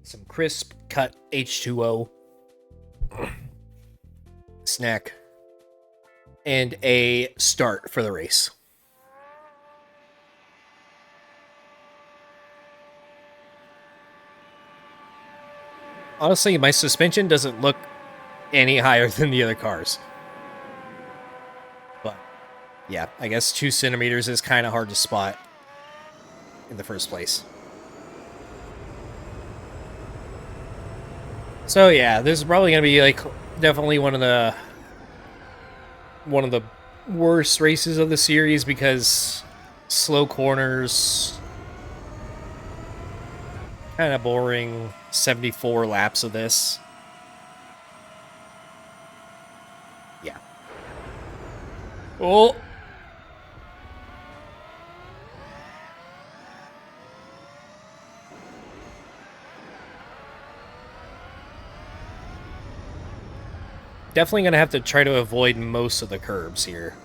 some crisp cut H2O, snack, and a start for the race. Honestly, my suspension doesn't look any higher than the other cars. But, yeah, I guess 2 centimeters is kind of hard to spot in the first place. So, yeah, this is probably going to be, like, definitely one of the worst races of the series because slow corners, kind of boring, 74 laps of this. Yeah. Oh! Definitely going to have to try to avoid most of the curbs here.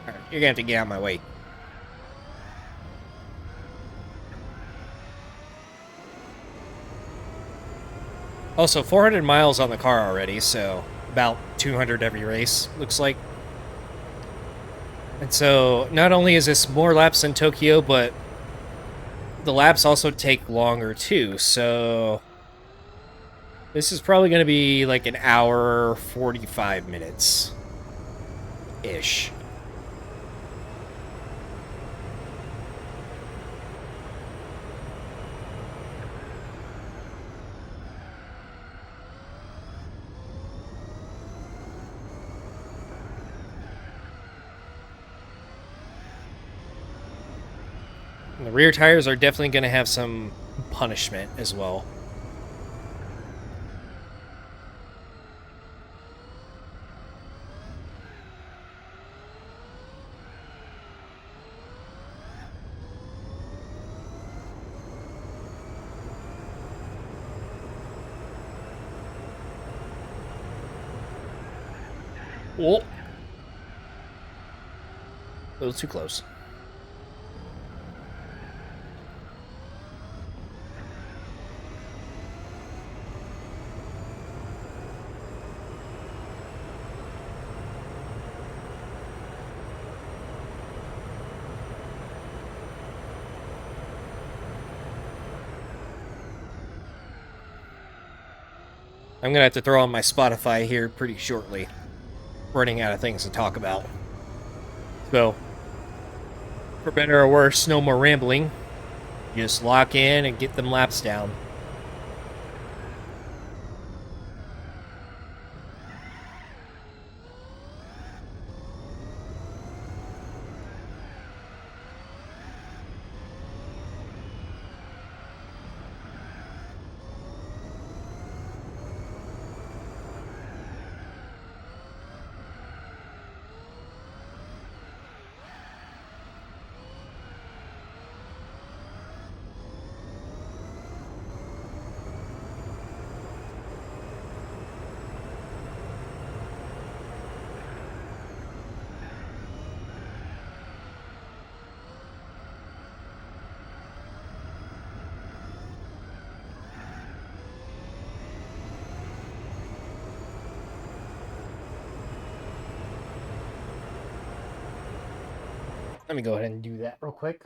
Alright, you're going to have to get out of my way. Also, 400 miles on the car already, so about 200 every race, looks like. And so, not only is this more laps than Tokyo, but the laps also take longer too, so this is probably going to be like an hour, 45 minutes-ish. And the rear tires are definitely going to have some punishment as well. Oh! A little too close. I'm going to have to throw on my Spotify here pretty shortly. Running out of things to talk about. So, for better or worse, no more rambling. Just lock in and get them laps down. Let me go ahead and do that real quick.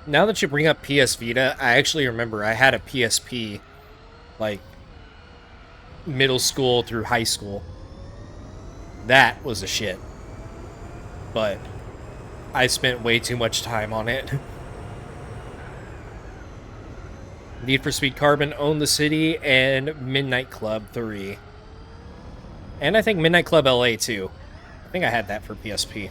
Now that you bring up PS Vita, I actually remember I had a PSP, like, middle school through high school. That was a shit. But I spent way too much time on it. Need for Speed Carbon, Own the City, and Midnight Club 3. And I think Midnight Club LA too. I think I had that for PSP.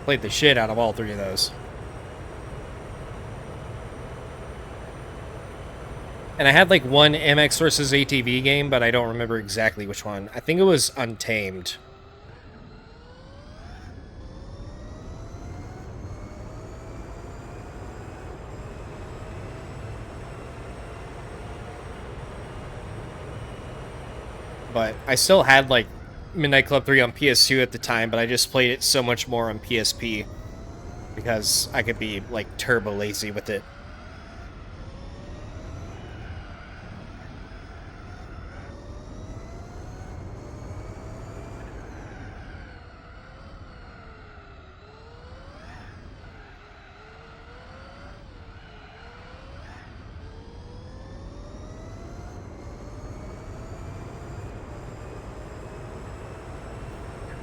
Played the shit out of all three of those. And I had like one MX versus ATV game, but I don't remember exactly which one. I think it was Untamed. But I still had like Midnight Club 3 on PS2 at the time, but I just played it so much more on PSP because I could be like turbo lazy with it.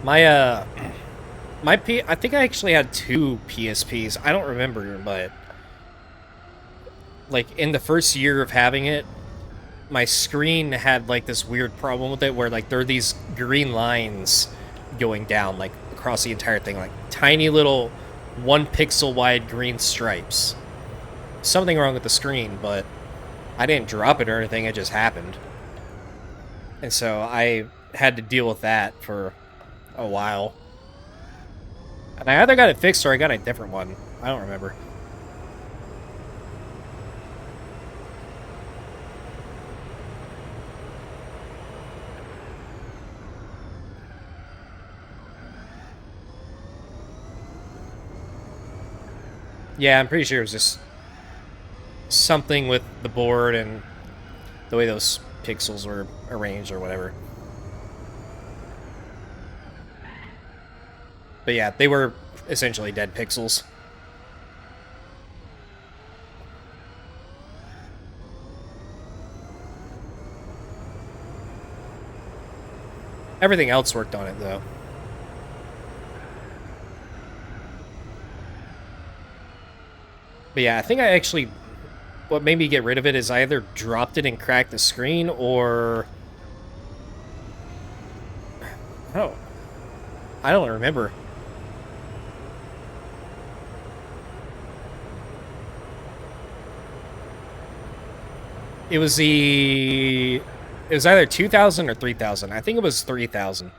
My I think I actually had two PSPs. I don't remember, but like in the first year of having it, my screen had like this weird problem with it where like there are these green lines going down like across the entire thing, like tiny little 1 pixel wide green stripes. Something wrong with the screen, but I didn't drop it or anything, it just happened. And so I had to deal with that for a while. And I either got it fixed or I got a different one. I don't remember. Yeah, I'm pretty sure it was just something with the board and the way those pixels were arranged or whatever. But yeah, they were essentially dead pixels. Everything else worked on it, though. But yeah, I think I actually... What made me get rid of it is I either dropped it and cracked the screen, or... Oh. I don't remember. It was the... It was either 2,000 or 3,000. I think it was 3,000.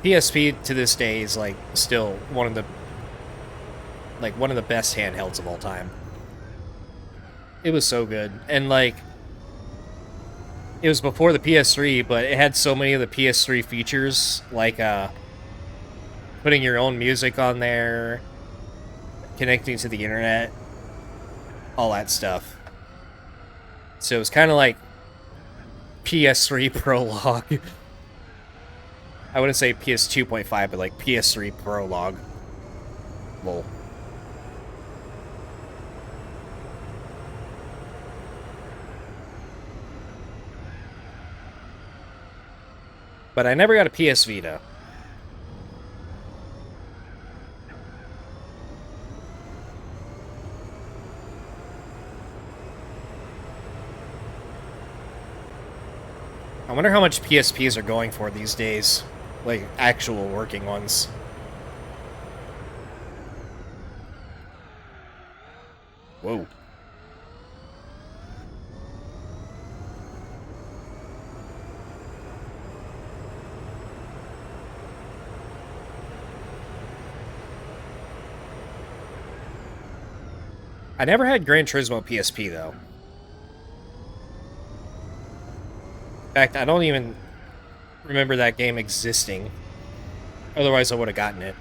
PSP to this day is like still one of the best handhelds of all time. It was so good. And like it was before the PS3, but it had so many of the PS3 features like putting your own music on there, connecting to the internet, all that stuff. So it was kind of like PS3 Prologue. I wouldn't say PS2.5, but like PS3 Prologue. Lol. But I never got a PS Vita. I wonder how much PSPs are going for these days. Like, actual working ones. Whoa. I never had Gran Turismo PSP, though. In fact, I don't even remember that game existing. Otherwise, I would have gotten it.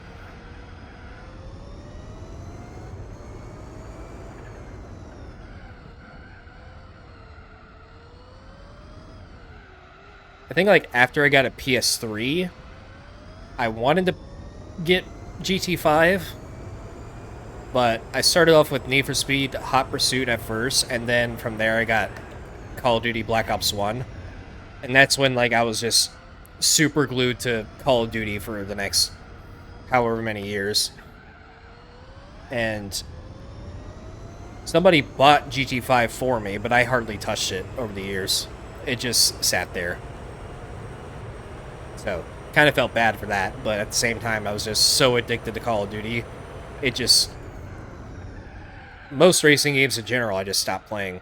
I think like after I got a PS3, I wanted to get GT5, but I started off with Need for Speed Hot Pursuit at first, and then from there I got Call of Duty Black Ops 1. And that's when like I was just super glued to Call of Duty for the next however many years. And somebody bought GT5 for me, but I hardly touched it over the years. It just sat there. So, kind of felt bad for that, but at the same time, I was just so addicted to Call of Duty. It just... Most racing games in general, I just stopped playing.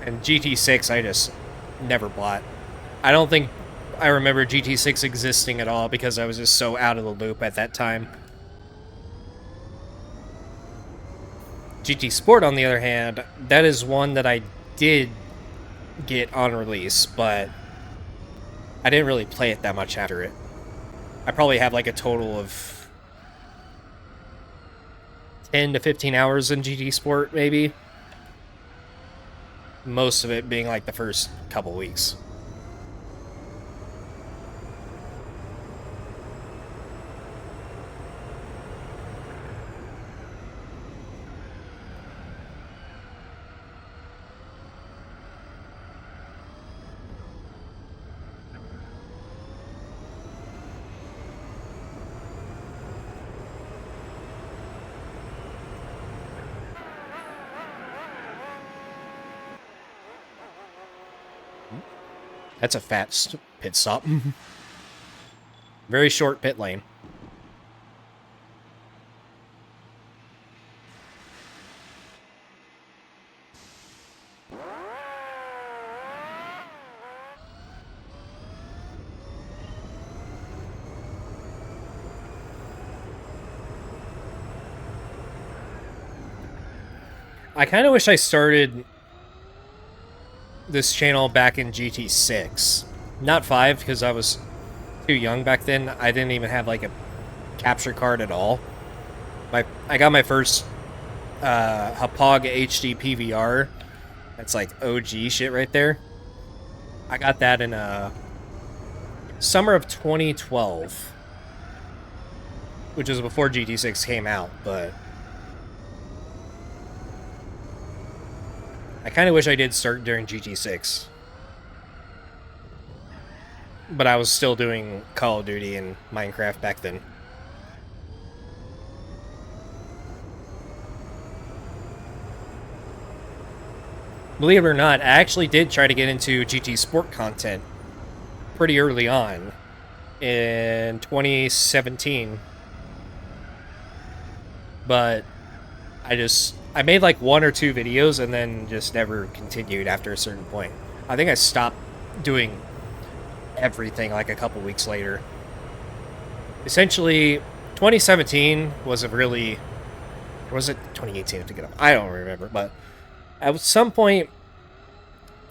And GT6, I just never bought. I don't think I remember GT6 existing at all because I was just so out of the loop at that time. GT Sport, on the other hand, that is one that I did get on release, but I didn't really play it that much after it. I probably have like a total of 10 to 15 hours in GT Sport, maybe. Most of it being like the first couple weeks. That's a fat pit stop. Very short pit lane. I kind of wish I started this channel back in GT6. Not 5, because I was too young back then. I didn't even have, like, a capture card at all. I got my first Hapog HD PVR. That's, like, OG shit right there. I got that in summer of 2012. Which was before GT6 came out, but... I kind of wish I did start during GT6. But I was still doing Call of Duty and Minecraft back then. Believe it or not, I actually did try to get into GT Sport content pretty early on in 2017. But I made like 1 or 2 videos and then just never continued after a certain point. I think I stopped doing everything like a couple weeks later. Essentially, 2017 was a really... Or was it 2018? I have to get up. I don't remember, but at some point,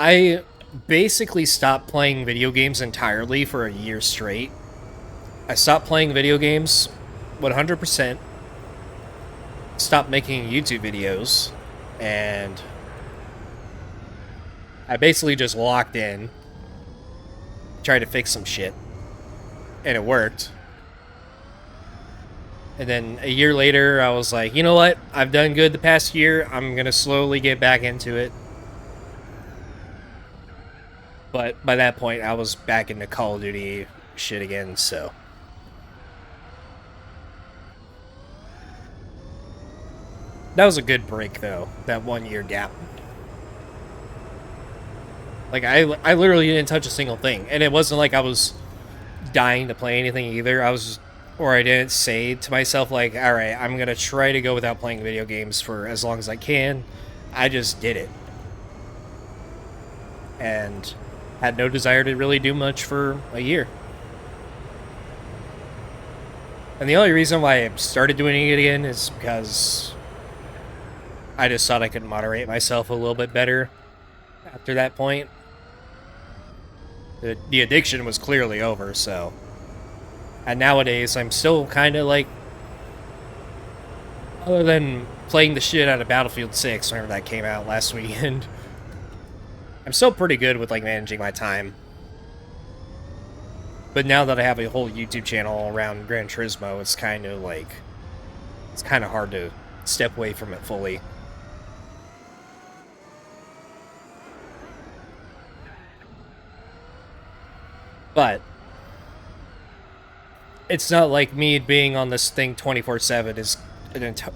I basically stopped playing video games entirely for a year straight. I stopped playing video games 100%. Stopped making YouTube videos, and I basically just locked in, tried to fix some shit, and it worked. And then a year later, I was like, you know what? I've done good the past year. I'm going to slowly get back into it. But by that point, I was back into Call of Duty shit again, so... That was a good break, though, that 1 year gap. Like, I literally didn't touch a single thing. And it wasn't like I was dying to play anything either. I didn't say to myself, like, alright, I'm gonna try to go without playing video games for as long as I can. I just did it. And had no desire to really do much for a year. And the only reason why I started doing it again is because... I just thought I could moderate myself a little bit better after that point. The addiction was clearly over, so... And nowadays, I'm still kind of, like, Other than playing the shit out of Battlefield 6 whenever that came out last weekend. I'm still pretty good with, like, managing my time. But now that I have a whole YouTube channel around Gran Turismo, it's kind of, like... It's kind of hard to step away from it fully. But... It's not like me being on this thing 24/7 is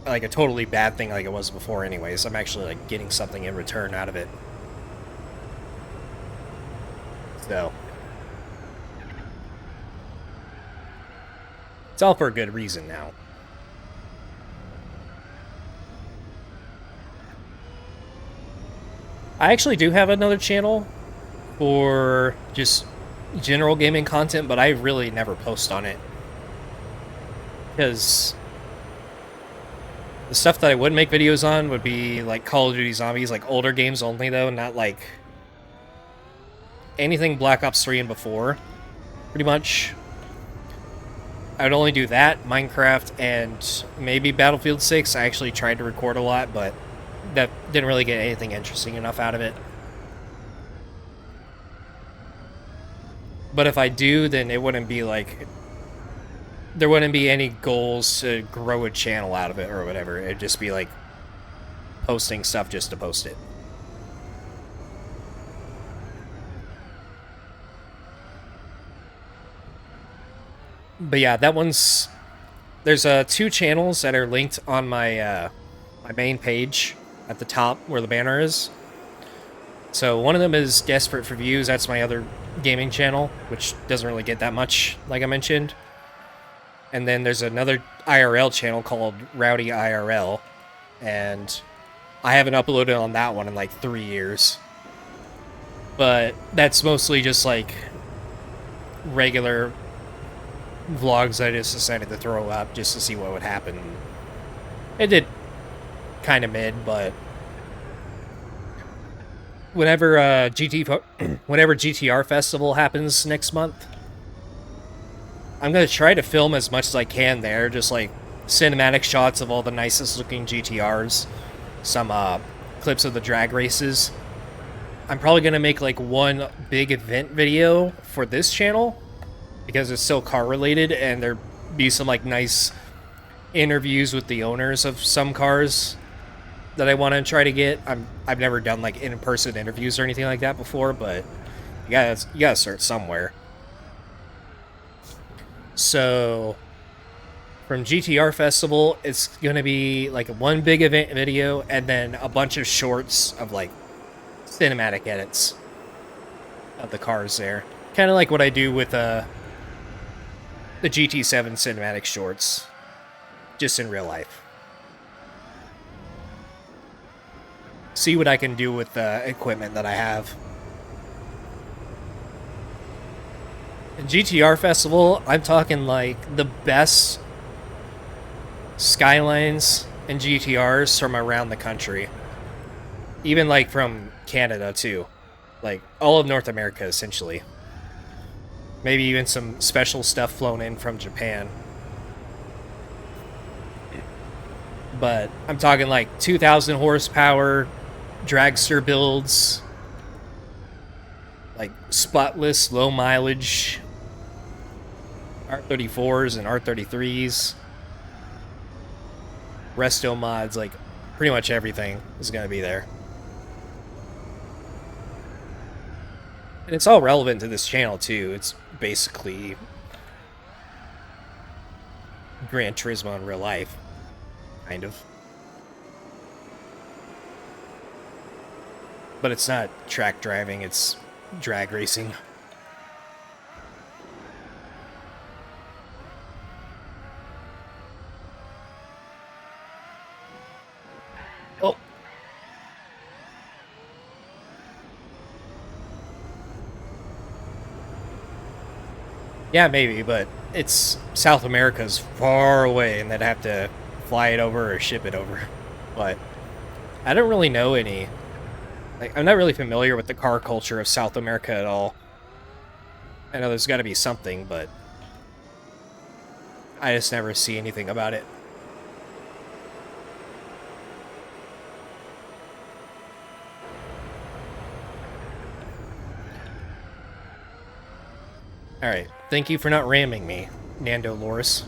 like a totally bad thing like it was before anyways. I'm actually, like, getting something in return out of it. So... It's all for a good reason now. I actually do have another channel for just general gaming content, but I really never post on it. Because the stuff that I would make videos on would be like Call of Duty Zombies, like older games only though, not like anything Black Ops 3 and before, pretty much. I would only do that, Minecraft, and maybe Battlefield 6. I actually tried to record a lot, but that didn't really get anything interesting enough out of it. But if I do, then it wouldn't be like... There wouldn't be any goals to grow a channel out of it or whatever. It'd just be like posting stuff just to post it. But yeah, that one's... There's 2 channels that are linked on my my main page at the top where the banner is. So one of them is Desperate for Views. That's my other gaming channel, which doesn't really get that much, like I mentioned. And then there's another IRL channel called Rowdy IRL, and I haven't uploaded on that one in like 3 years. But that's mostly just like regular vlogs I just decided to throw up just to see what would happen. It did kind of mid, but whenever whenever GTR Festival happens next month, I'm going to try to film as much as I can there, just like cinematic shots of all the nicest looking GTRs, some clips of the drag races. I'm probably going to make like one big event video for this channel, because it's still car related, and there be some like nice interviews with the owners of some cars that I want to try to get. I've never done like in-person interviews or anything like that before, but you gotta start somewhere. So from GTR Festival, it's gonna be like one big event video and then a bunch of shorts of like cinematic edits of the cars there, kind of like what I do with the GT7 cinematic shorts, just in real life. See what I can do with the equipment that I have. In GTR Festival, I'm talking like the best Skylines and GTRs from around the country. Even like from Canada too. Like all of North America essentially. Maybe even some special stuff flown in from Japan. But I'm talking like 2,000 horsepower dragster builds, like spotless, low mileage R34s and R33s, resto mods, like pretty much everything is going to be there. And it's all relevant to this channel too. It's basically Gran Turismo in real life, kind of. But it's not track driving, it's drag racing. Oh. Yeah, maybe, but it's South America's far away, and they'd have to fly it over or ship it over. But I don't really know any. Like, I'm not really familiar with the car culture of South America at all. I know there's got to be something, but I just never see anything about it. Alright, thank you for not ramming me, Nando Loris.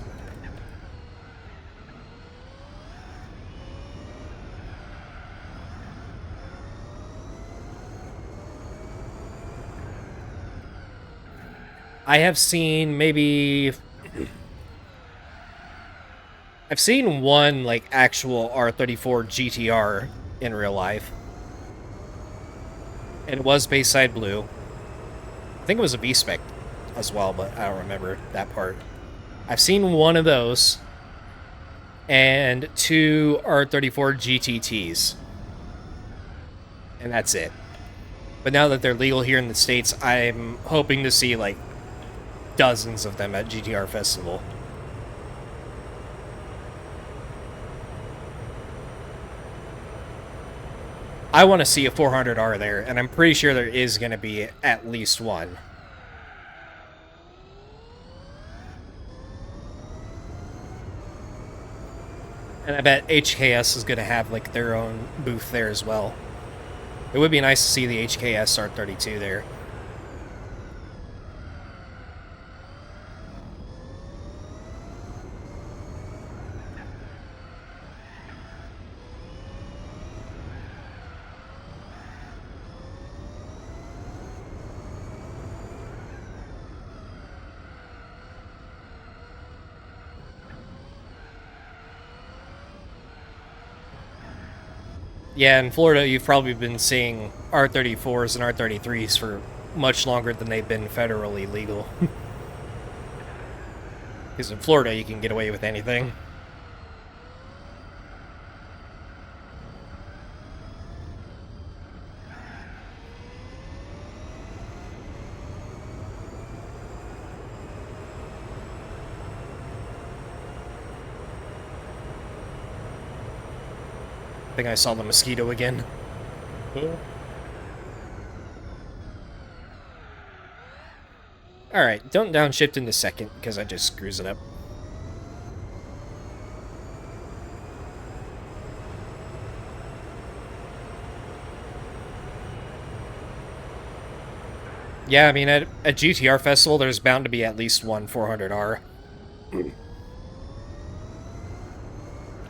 I have seen maybe... I've seen one, like, actual R34 GTR in real life. And it was Bayside Blue. I think it was a V-Spec as well, but I don't remember that part. I've seen one of those, and 2 R34 GTTs. And that's it. But now that they're legal here in the States, I'm hoping to see, like, dozens of them at GTR Festival. I want to see a 400R there, and I'm pretty sure there is going to be at least one. And I bet HKS is going to have, like, their own booth there as well. It would be nice to see the HKS R32 there. Yeah, in Florida, you've probably been seeing R34s and R33s for much longer than they've been federally legal. Because in Florida, you can get away with anything. I think I saw the mosquito again. Alright, don't downshift in the second, because I just screws it up. Yeah, I mean, at GTR Festival, there's bound to be at least one 400R.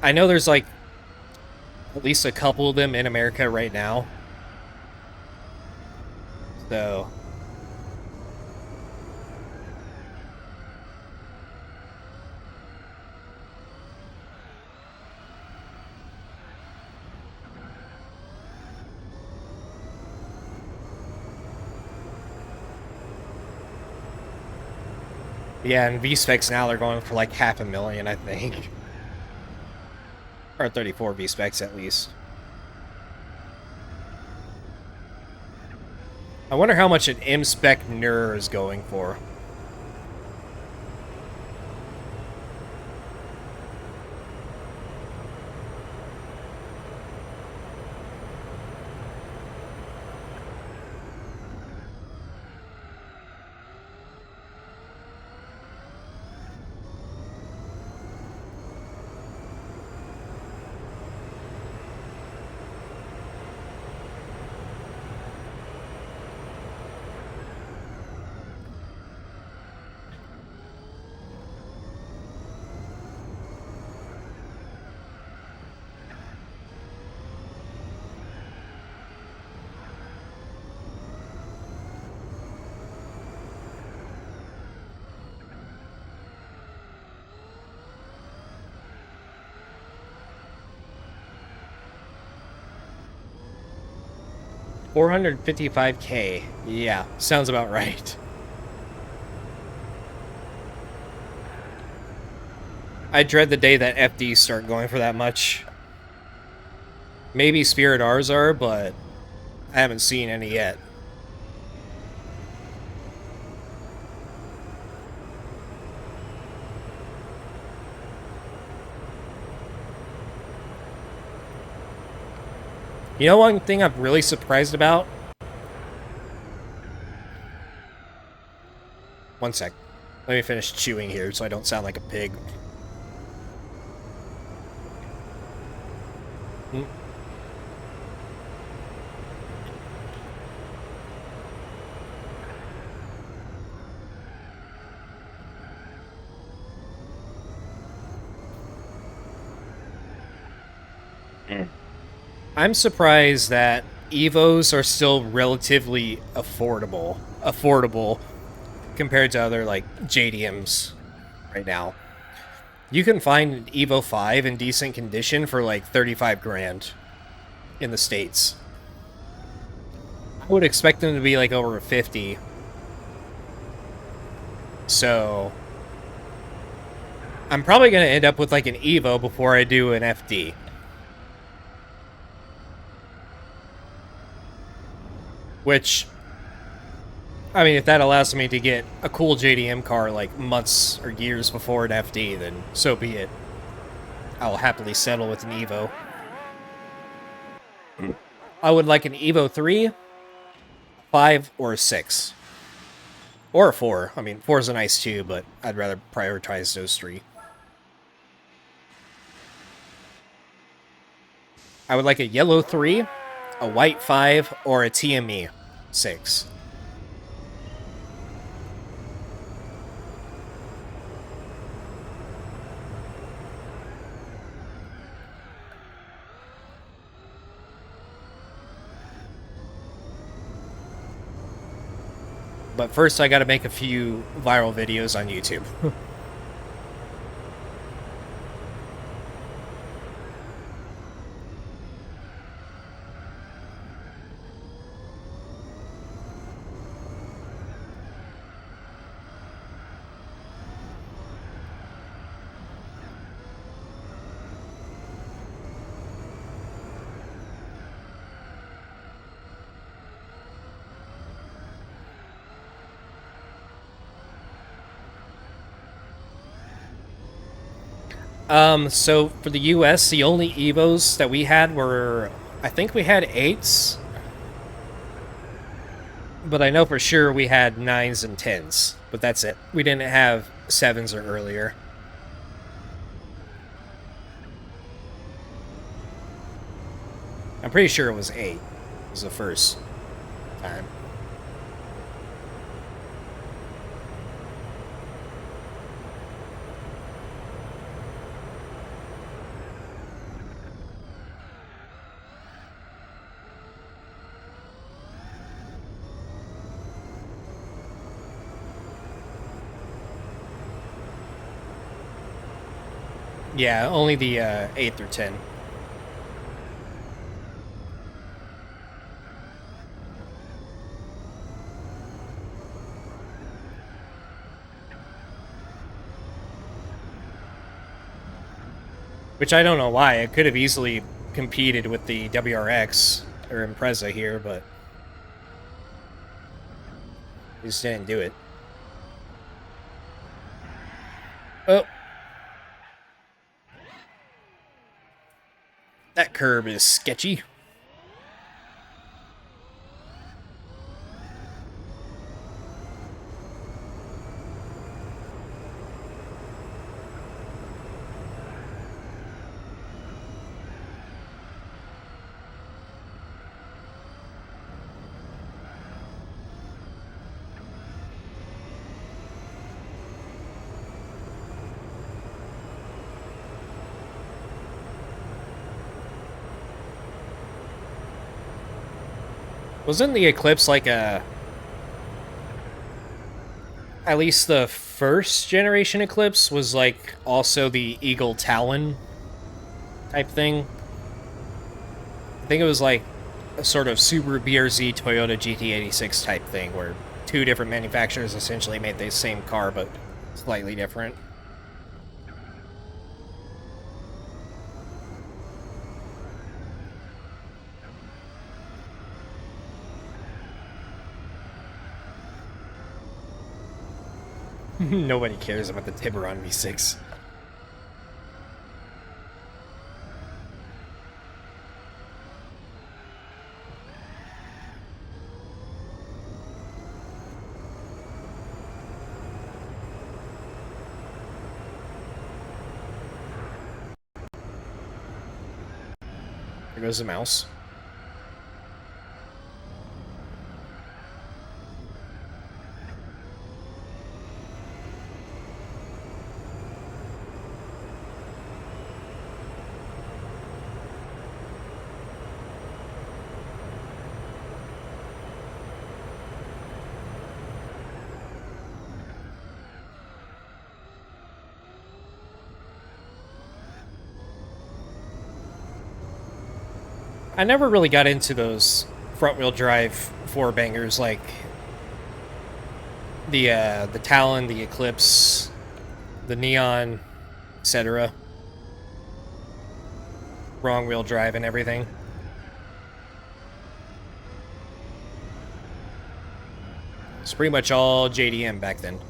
I know there's, like, at least a couple of them in America right now. So... yeah, and V-Specs now, they're going for like $500,000, I think. Or 34 V-Specs, at least. I wonder how much an M-Spec NUR is going for. $455K. Yeah, sounds about right. I dread the day that FDs start going for that much. Maybe Spirit R's are, but I haven't seen any yet. You know one thing I'm really surprised about? One sec. Let me finish chewing here so I don't sound like a pig. I'm surprised that Evos are still relatively affordable compared to other like JDMs right now. You can find an Evo 5 in decent condition for like 35 grand in the States. I would expect them to be like over 50. So I'm probably going to end up with like an Evo before I do an FD. Which, I mean, if that allows me to get a cool JDM car like months or years before an FD, then so be it. I'll happily settle with an Evo. I would like an Evo 3, 5, or a 6. Or a 4. I mean, 4 is a nice too, but I'd rather prioritize those 3. I would like a yellow 3, a white 5, or a TME 6. But first, I gotta make a few viral videos on YouTube. So for the US, the only Evos that we had were, I think we had 8s, but I know for sure we had 9s and 10s, but that's it. We didn't have 7s or earlier. I'm pretty sure it was 8. It was the first time. Yeah, only the 8th or 10. Which I don't know why. It could have easily competed with the WRX or Impreza here, but they just didn't do it. Oh. That curb is sketchy. Wasn't the Eclipse like a... At least the first generation Eclipse was like also the Eagle Talon type thing? I think it was like a sort of Subaru BRZ Toyota GT86 type thing where 2 different manufacturers essentially made the same car but slightly different. Nobody cares about the Tiburon V6. There goes the mouse. I never really got into those front-wheel drive four bangers like the Talon, the Eclipse, the Neon, etc. Wrong wheel drive and everything. It's pretty much all JDM back then.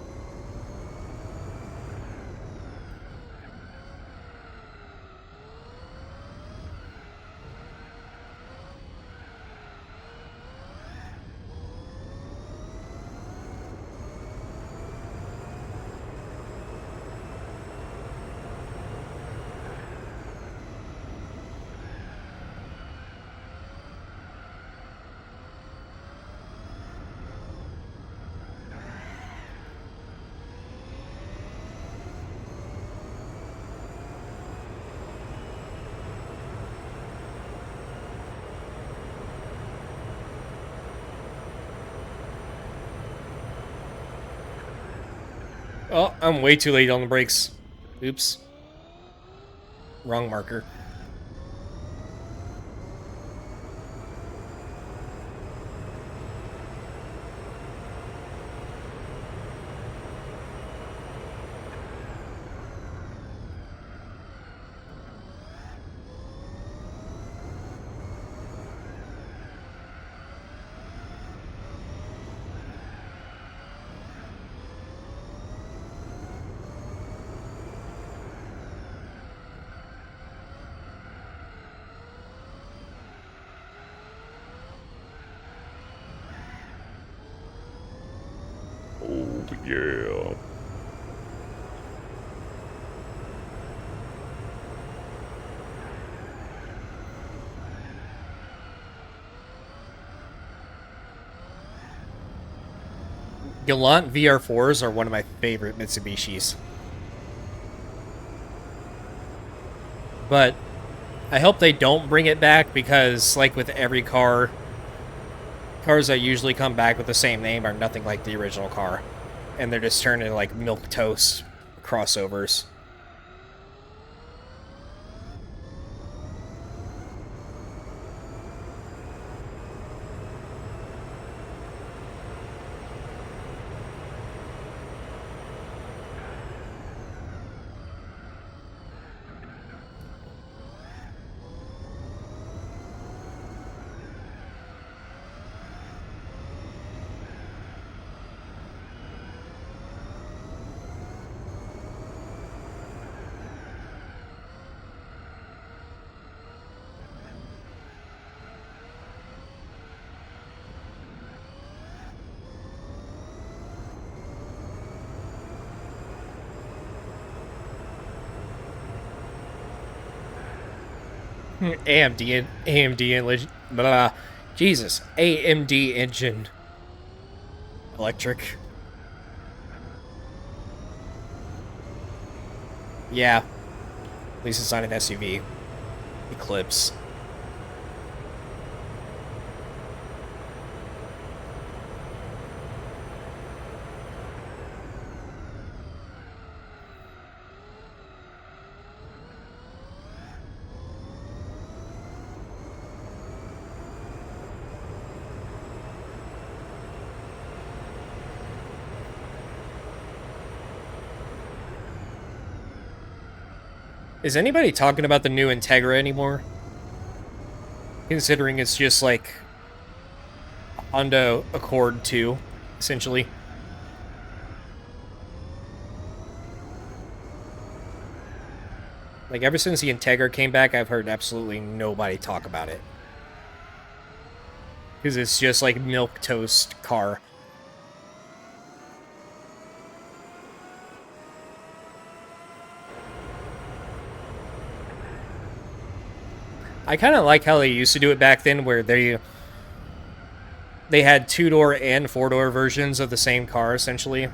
Oh, I'm way too late on the brakes. Oops. Wrong marker. Oh, yeah. Galant VR4s are one of my favorite Mitsubishis. But I hope they don't bring it back because, like with every car, cars that usually come back with the same name are nothing like the original car. And they're just turned into like milk toast crossovers. AMD and blah, Jesus, AMD engine electric. Yeah, at least it's not an SUV. Eclipse. Is anybody talking about the new Integra anymore? Considering it's just like Honda Accord 2, essentially. Like, ever since the Integra came back, I've heard absolutely nobody talk about it. Because it's just like milk toast car. I kind of like how they used to do it back then, where they had two-door and four-door versions of the same car, essentially.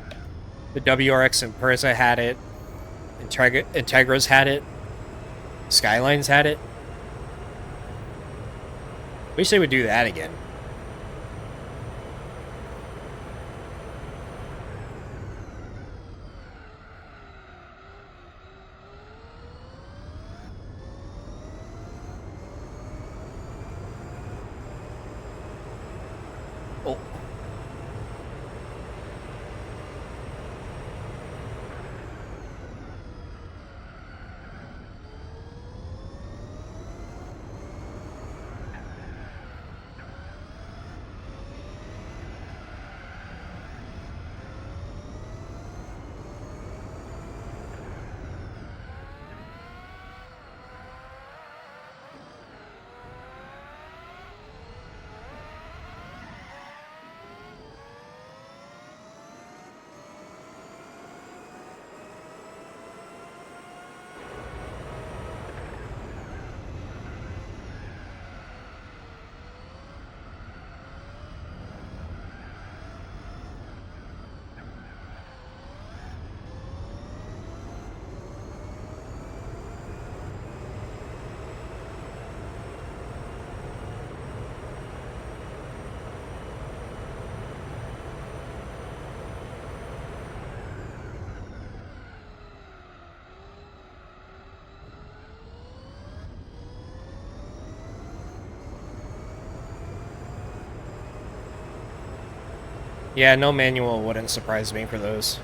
The WRX and Impreza had it. Integra's had it. Skylines had it. Wish they would do that again. Yeah, no manual wouldn't surprise me for those.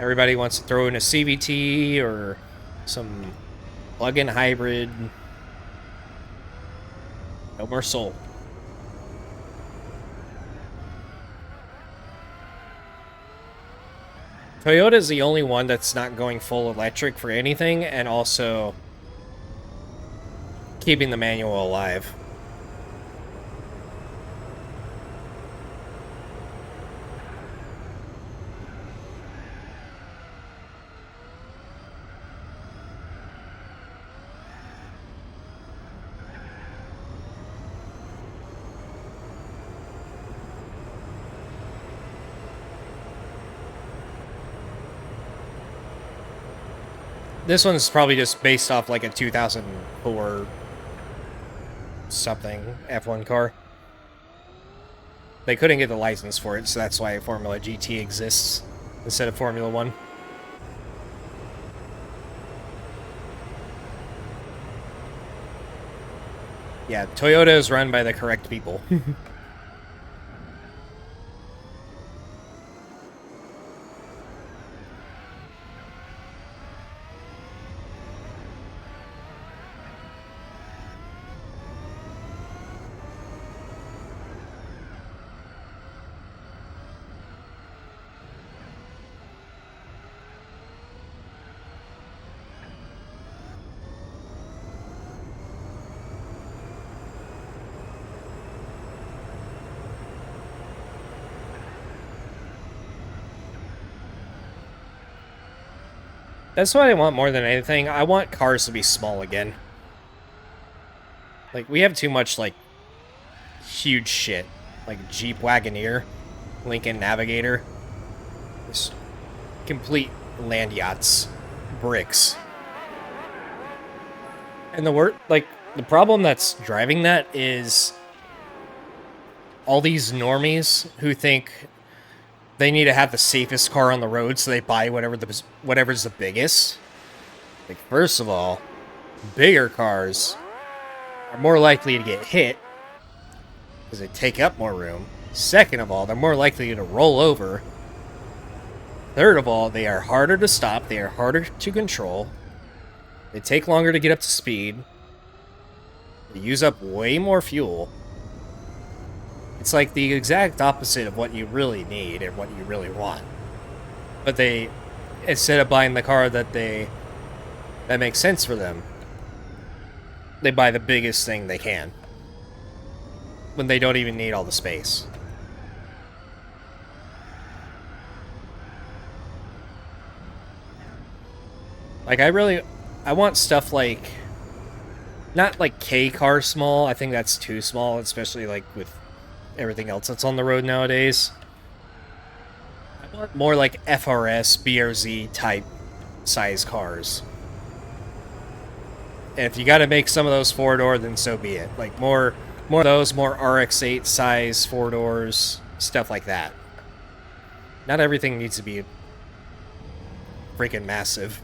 Everybody wants to throw in a CVT or some plug-in hybrid. No more soul. Toyota is the only one that's not going full electric for anything, and also keeping the manual alive. This one's probably just based off like a 2004 something F1 car. They couldn't get the license for it, so that's why Formula GT exists instead of Formula 1. Yeah, Toyota is run by the correct people. That's what I want more than anything. I want cars to be small again. Like, we have too much, like, huge shit. Like, Jeep Wagoneer, Lincoln Navigator. Just complete land yachts. Bricks. And the problem that's driving that is all these normies who think they need to have the safest car on the road, so they buy whatever's the biggest. Like, first of all, bigger cars are more likely to get hit because they take up more room. Second of all, they're more likely to roll over. Third of all, they are harder to stop. They are harder to control. They take longer to get up to speed. They use up way more fuel. It's like the exact opposite of what you really need and what you really want. But they, instead of buying the car that makes sense for them, they buy the biggest thing they can when they don't even need all the space. Like, I want stuff like, not like K car small. I think that's too small, especially like with everything else that's on the road nowadays. I want more like FRS, BRZ type size cars. And if you got to make some of those 4-door, then so be it. Like more of those, more RX-8 size 4-doors, stuff like that. Not everything needs to be freaking massive.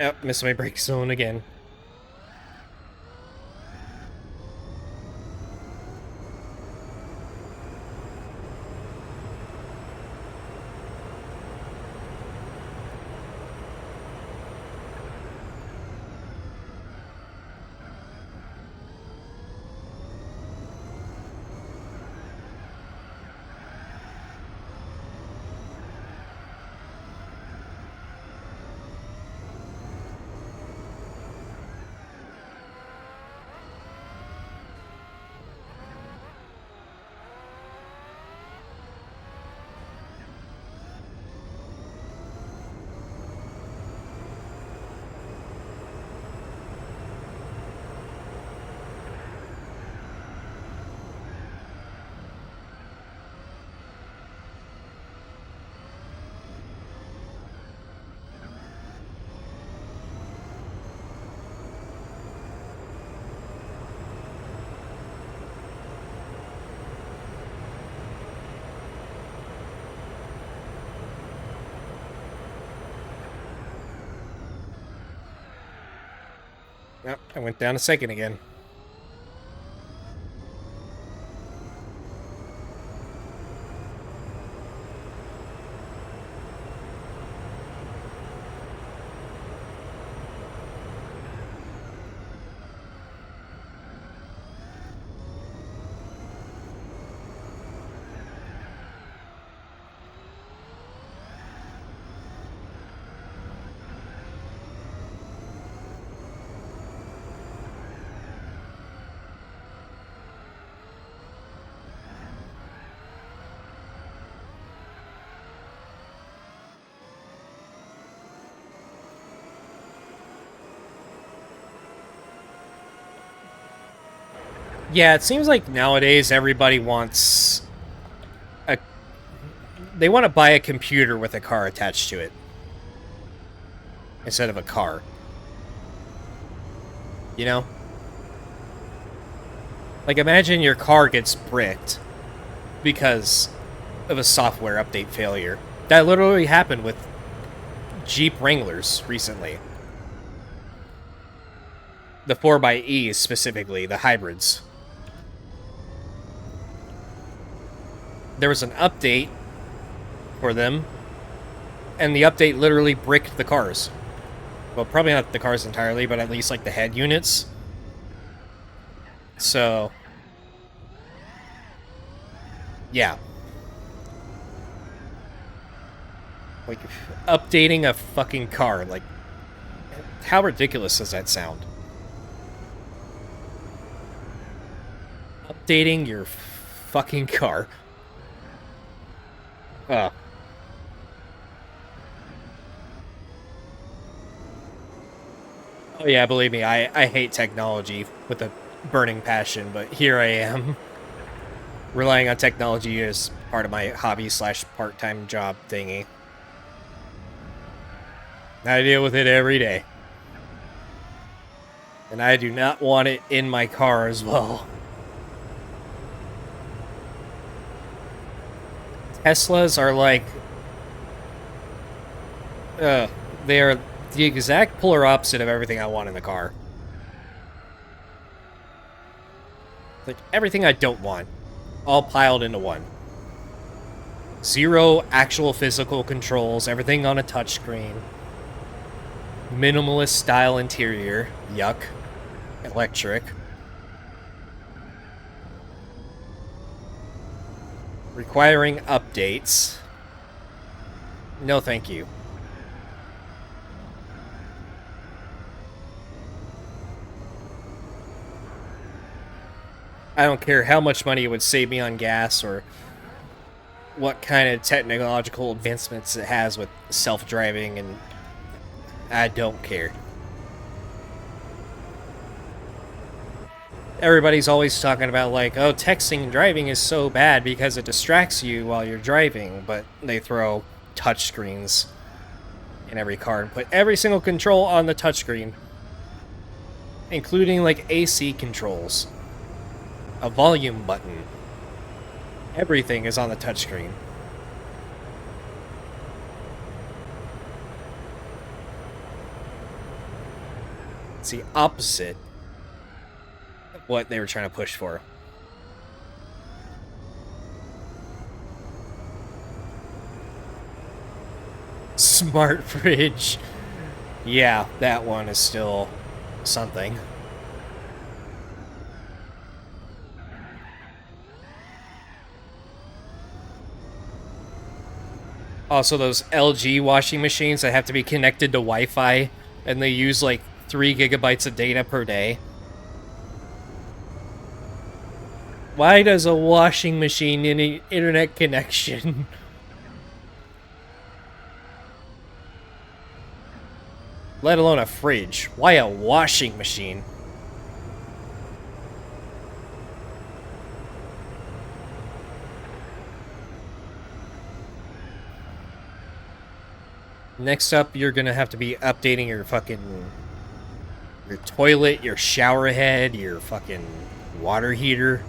Yep, missed my brake zone again. Yep, I went down a second again. Yeah, it seems like nowadays everybody wants a... They want to buy a computer with a car attached to it. Instead of a car. You know? Like, imagine your car gets bricked because of a software update failure. That literally happened with Jeep Wranglers recently. The 4xe specifically, the hybrids. There was an update for them, and the update literally bricked the cars. Well, probably not the cars entirely, but at least like the head units. So, yeah. Like, updating a fucking car, like, how ridiculous does that sound? Updating your fucking car. Oh. Oh yeah, believe me, I hate technology with a burning passion, but here I am, relying on technology as part of my hobby slash part-time job thingy. I deal with it every day. And I do not want it in my car as well. Teslas are like... they are the exact polar opposite of everything I want in the car. Like, everything I don't want. All piled into one. Zero actual physical controls, everything on a touchscreen. Minimalist style interior. Yuck. Electric. Requiring updates. No thank you. I don't care how much money it would save me on gas or what kind of technological advancements it has with self-driving, and I don't care. Everybody's always talking about, like, oh, texting and driving is so bad because it distracts you while you're driving, but they throw touchscreens in every car and put every single control on the touchscreen, including, like, AC controls. A volume button. Everything is on the touchscreen. It's the opposite of what they were trying to push for. Smart fridge. Yeah, that one is still something. Also, those LG washing machines that have to be connected to Wi-Fi, and they use like 3 gigabytes of data per day. Why does a washing machine need an internet connection? Let alone a fridge. Why a washing machine? Next up, you're gonna have to be updating your fucking... your toilet, your shower head, your fucking water heater.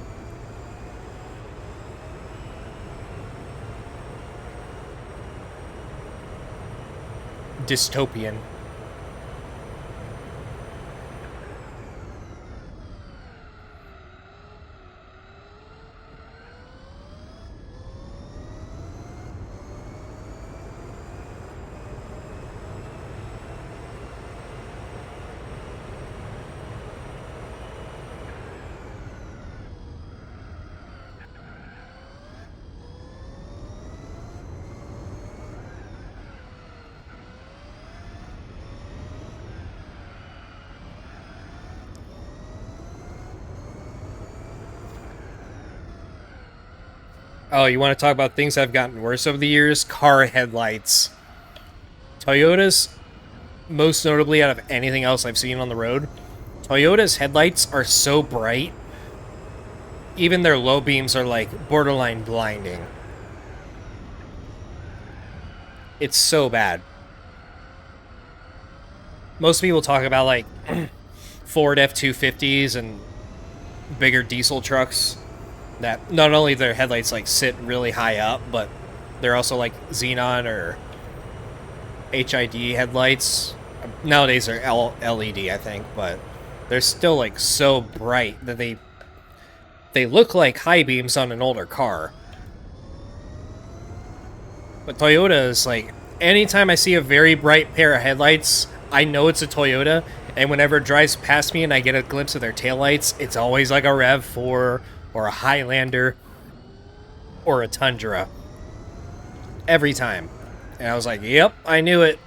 Dystopian. Oh, you want to talk about things that have gotten worse over the years? Car headlights. Toyotas, most notably out of anything else I've seen on the road, Toyota's headlights are so bright, even their low beams are like borderline blinding. It's so bad. Most people talk about like Ford F-250s and bigger diesel trucks that not only their headlights like sit really high up, but they're also like xenon or HID headlights. Nowadays they're LED, I think, but they're still like so bright that they look like high beams on an older car. But Toyota is like, anytime I see a very bright pair of headlights, I know it's a Toyota. And whenever it drives past me and I get a glimpse of their taillights, it's always like a RAV4 or a Highlander or a Tundra. Every time. And I was like, yep, I knew it.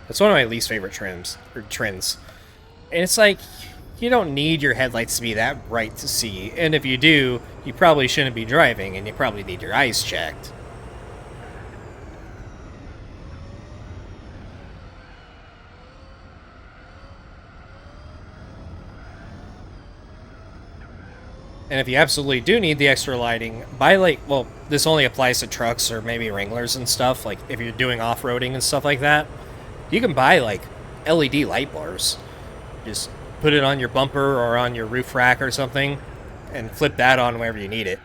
It's one of my least favorite trends. And it's like, you don't need your headlights to be that bright to see. And if you do, you probably shouldn't be driving and you probably need your eyes checked. And if you absolutely do need the extra lighting, buy like, well, this only applies to trucks or maybe Wranglers and stuff. Like if you're doing off-roading and stuff like that, you can buy like LED light bars. Just put it on your bumper or on your roof rack or something and flip that on whenever you need it.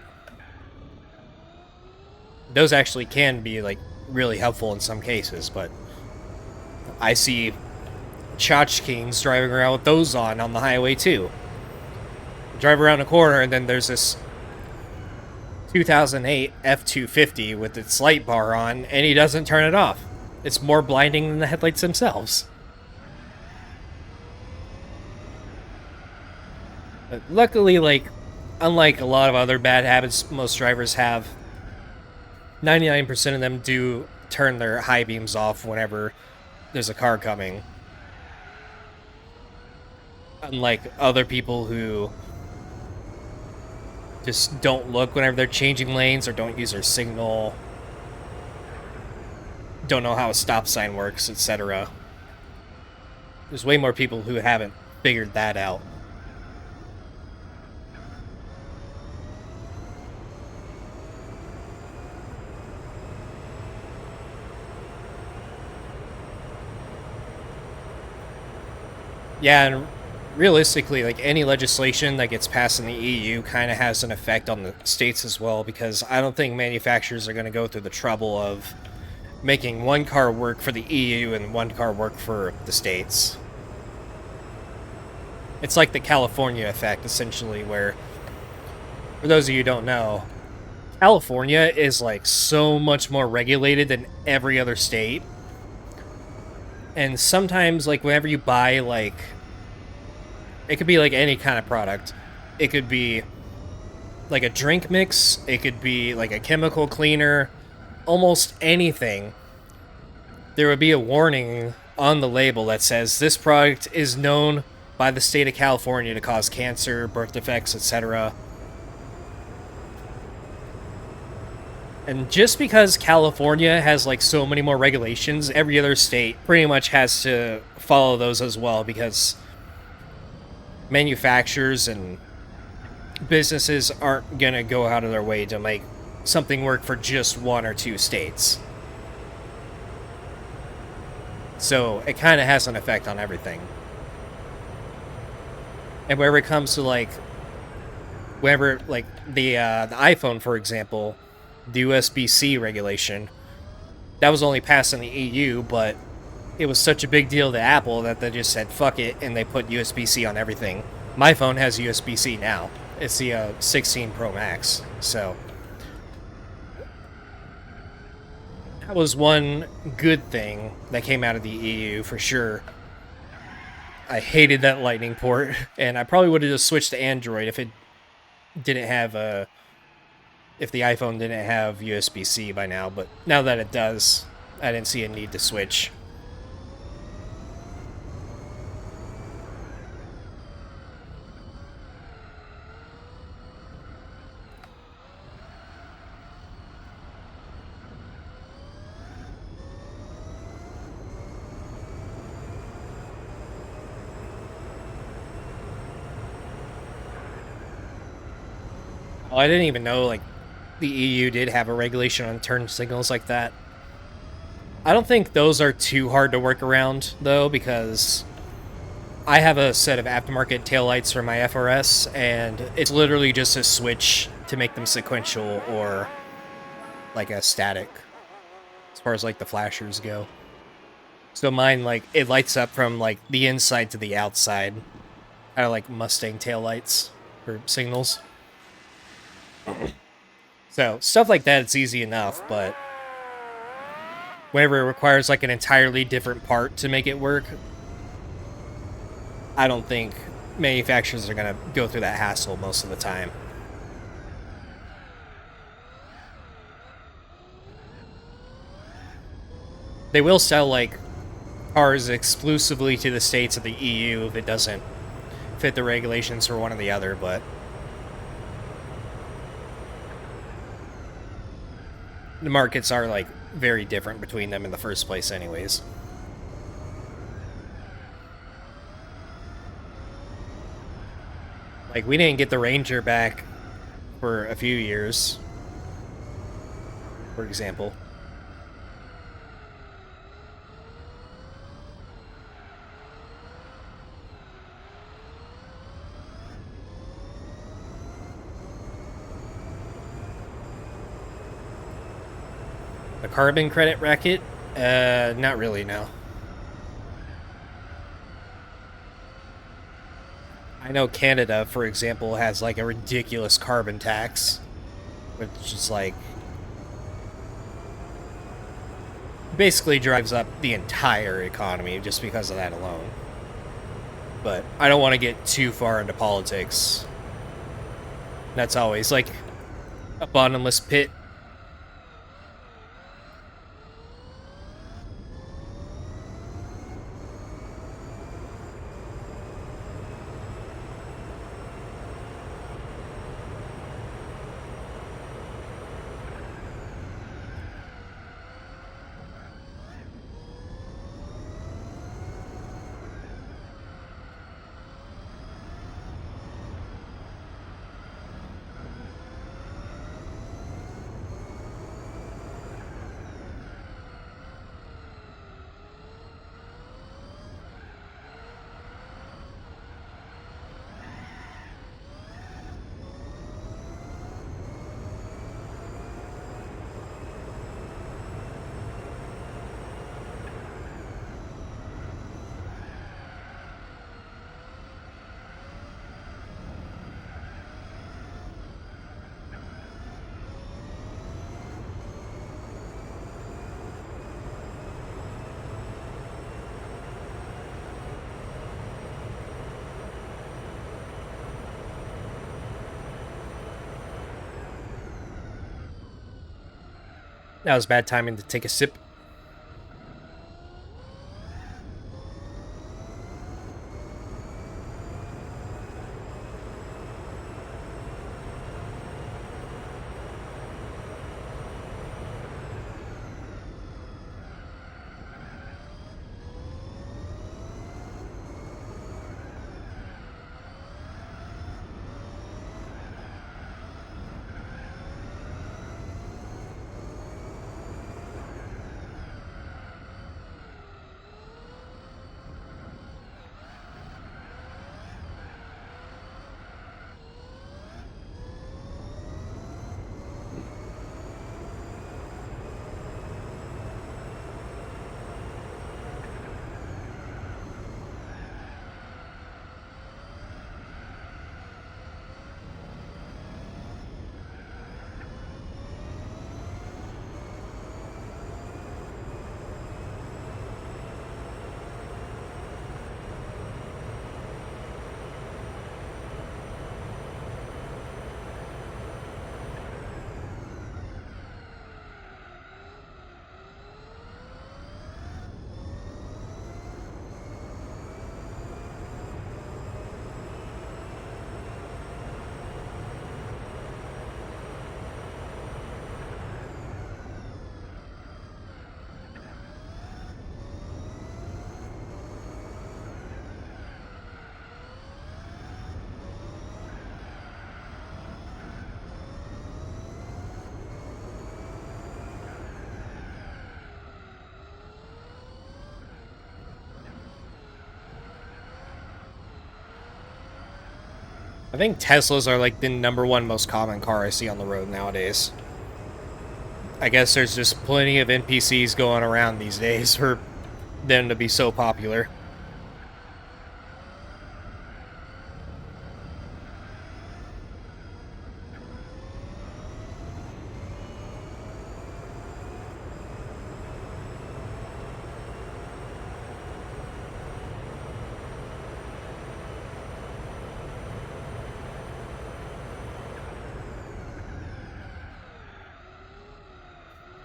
Those actually can be like really helpful in some cases, but I see tchotchkes driving around with those on the highway too. Drive around a corner and then there's this 2008 F-250 with its light bar on and he doesn't turn it off. It's more blinding than the headlights themselves. But luckily, like, unlike a lot of other bad habits most drivers have, 99% of them do turn their high beams off whenever there's a car coming. Unlike other people who just don't look whenever they're changing lanes or don't use their signal, don't know how a stop sign works, etc. There's way more people who haven't figured that out. Yeah, and realistically, like any legislation that gets passed in the EU kind of has an effect on the states as well, because I don't think manufacturers are going to go through the trouble of making one car work for the EU and one car work for the states. It's like the California effect, essentially, where, for those of you who don't know, California is like so much more regulated than every other state. And sometimes, like, whenever you buy, like, it could be like any kind of product. It could be like a drink mix, it could be like a chemical cleaner, almost anything. There would be a warning on the label that says this product is known by the state of California to cause cancer, birth defects, etc. And just because California has like so many more regulations, every other state pretty much has to follow those as well, because manufacturers and businesses aren't going to go out of their way to make something work for just one or two states. So it kind of has an effect on everything. And whenever it comes to like, whenever like the iPhone, for example, the USB-C regulation, that was only passed in the EU, but it was such a big deal to Apple that they just said fuck it and they put USB-C on everything. My phone has USB-C now. It's the 16 Pro Max. So that was one good thing that came out of the EU for sure. I hated that Lightning port, and I probably would have just switched to Android if it didn't have if the iPhone didn't have USB-C by now, but now that it does, I didn't see a need to switch. Oh, I didn't even know, like, the EU did have a regulation on turn signals like that. I don't think those are too hard to work around, though, because I have a set of aftermarket taillights for my FRS, and it's literally just a switch to make them sequential or, like, a static, as far as, like, the flashers go. So mine, like, it lights up from, like, the inside to the outside. Kind of like Mustang taillights for signals. So, stuff like that, it's easy enough, but whenever it requires, like, an entirely different part to make it work, I don't think manufacturers are going to go through that hassle most of the time. They will sell, like, cars exclusively to the states of the EU if it doesn't fit the regulations for one or the other, but the markets are, like, very different between them in the first place anyways. Like, we didn't get the Ranger back for a few years, for example. The carbon credit racket? Not really, no. I know Canada, for example, has, like, a ridiculous carbon tax, which is, like, basically drives up the entire economy just because of that alone. But I don't want to get too far into politics. That's always, like, a bottomless pit. That was bad timing to take a sip. I think Teslas are like the #1 most common car I see on the road nowadays. I guess there's just plenty of NPCs going around these days for them to be so popular.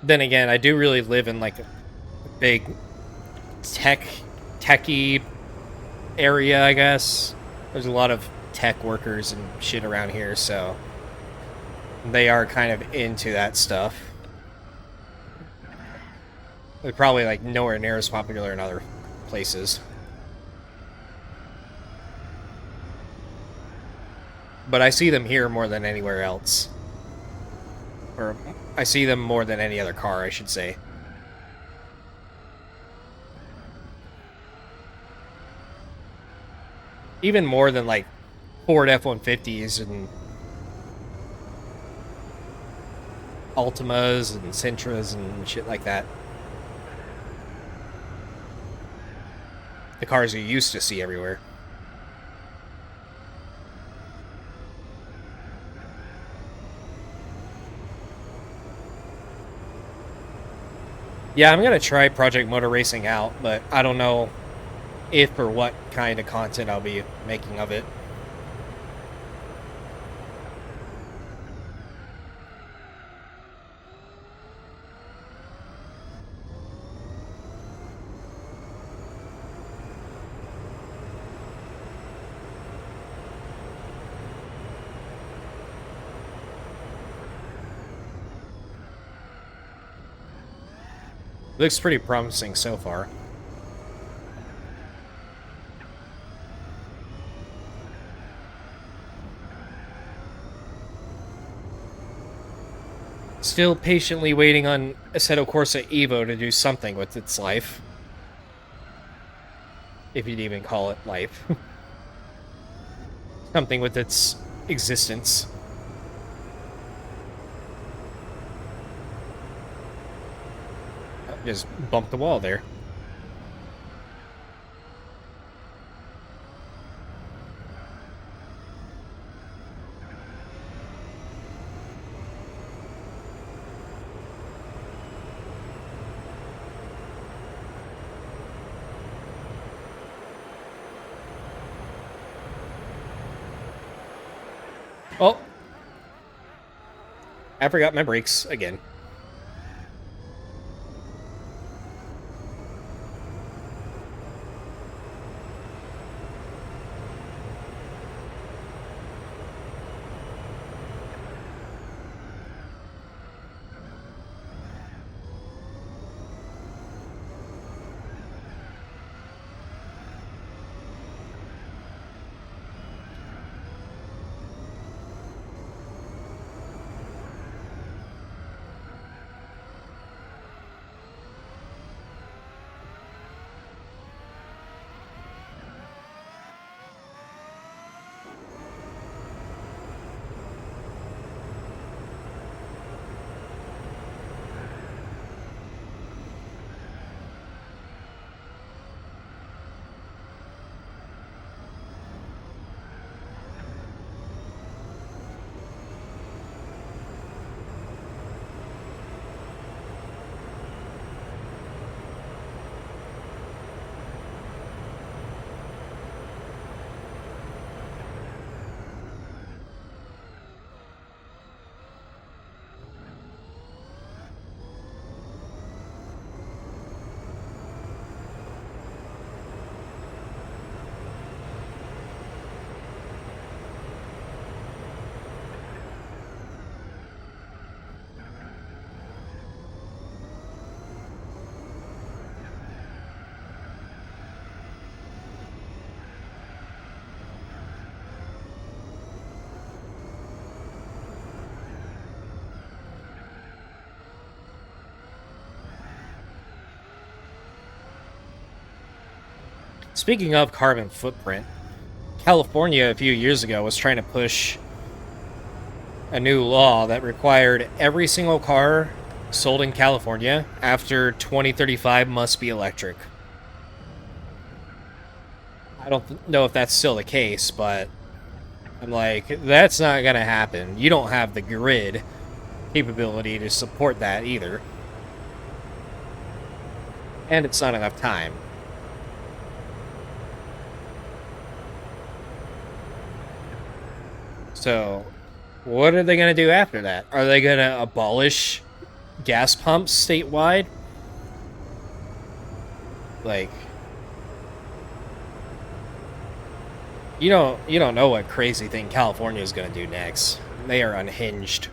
Then again, I do really live in like a big techy area, I guess. There's a lot of tech workers and shit around here, so they are kind of into that stuff. They're probably like nowhere near as popular in other places. But I see them here more than anywhere else. Or I see them more than any other car, I should say. Even more than like Ford F-150s and Altimas and Sentras and shit like that. The cars you used to see everywhere. Yeah, I'm gonna try Project Motor Racing out, but I don't know if or what kind of content I'll be making of it. Looks pretty promising so far. Still patiently waiting on Assetto Corsa Evo to do something with its life. If you'd even call it life. Something with its existence. Just bumped the wall there. Oh! I forgot my brakes again. Speaking of carbon footprint, California a few years ago was trying to push a new law that required every single car sold in California after 2035 must be electric. I don't know if that's still the case, but I'm like, that's not gonna happen. You don't have the grid capability to support that either. And it's not enough time. So, what are they going to do after that? Are they going to abolish gas pumps statewide? Like, you don't know what crazy thing California is going to do next. They are unhinged.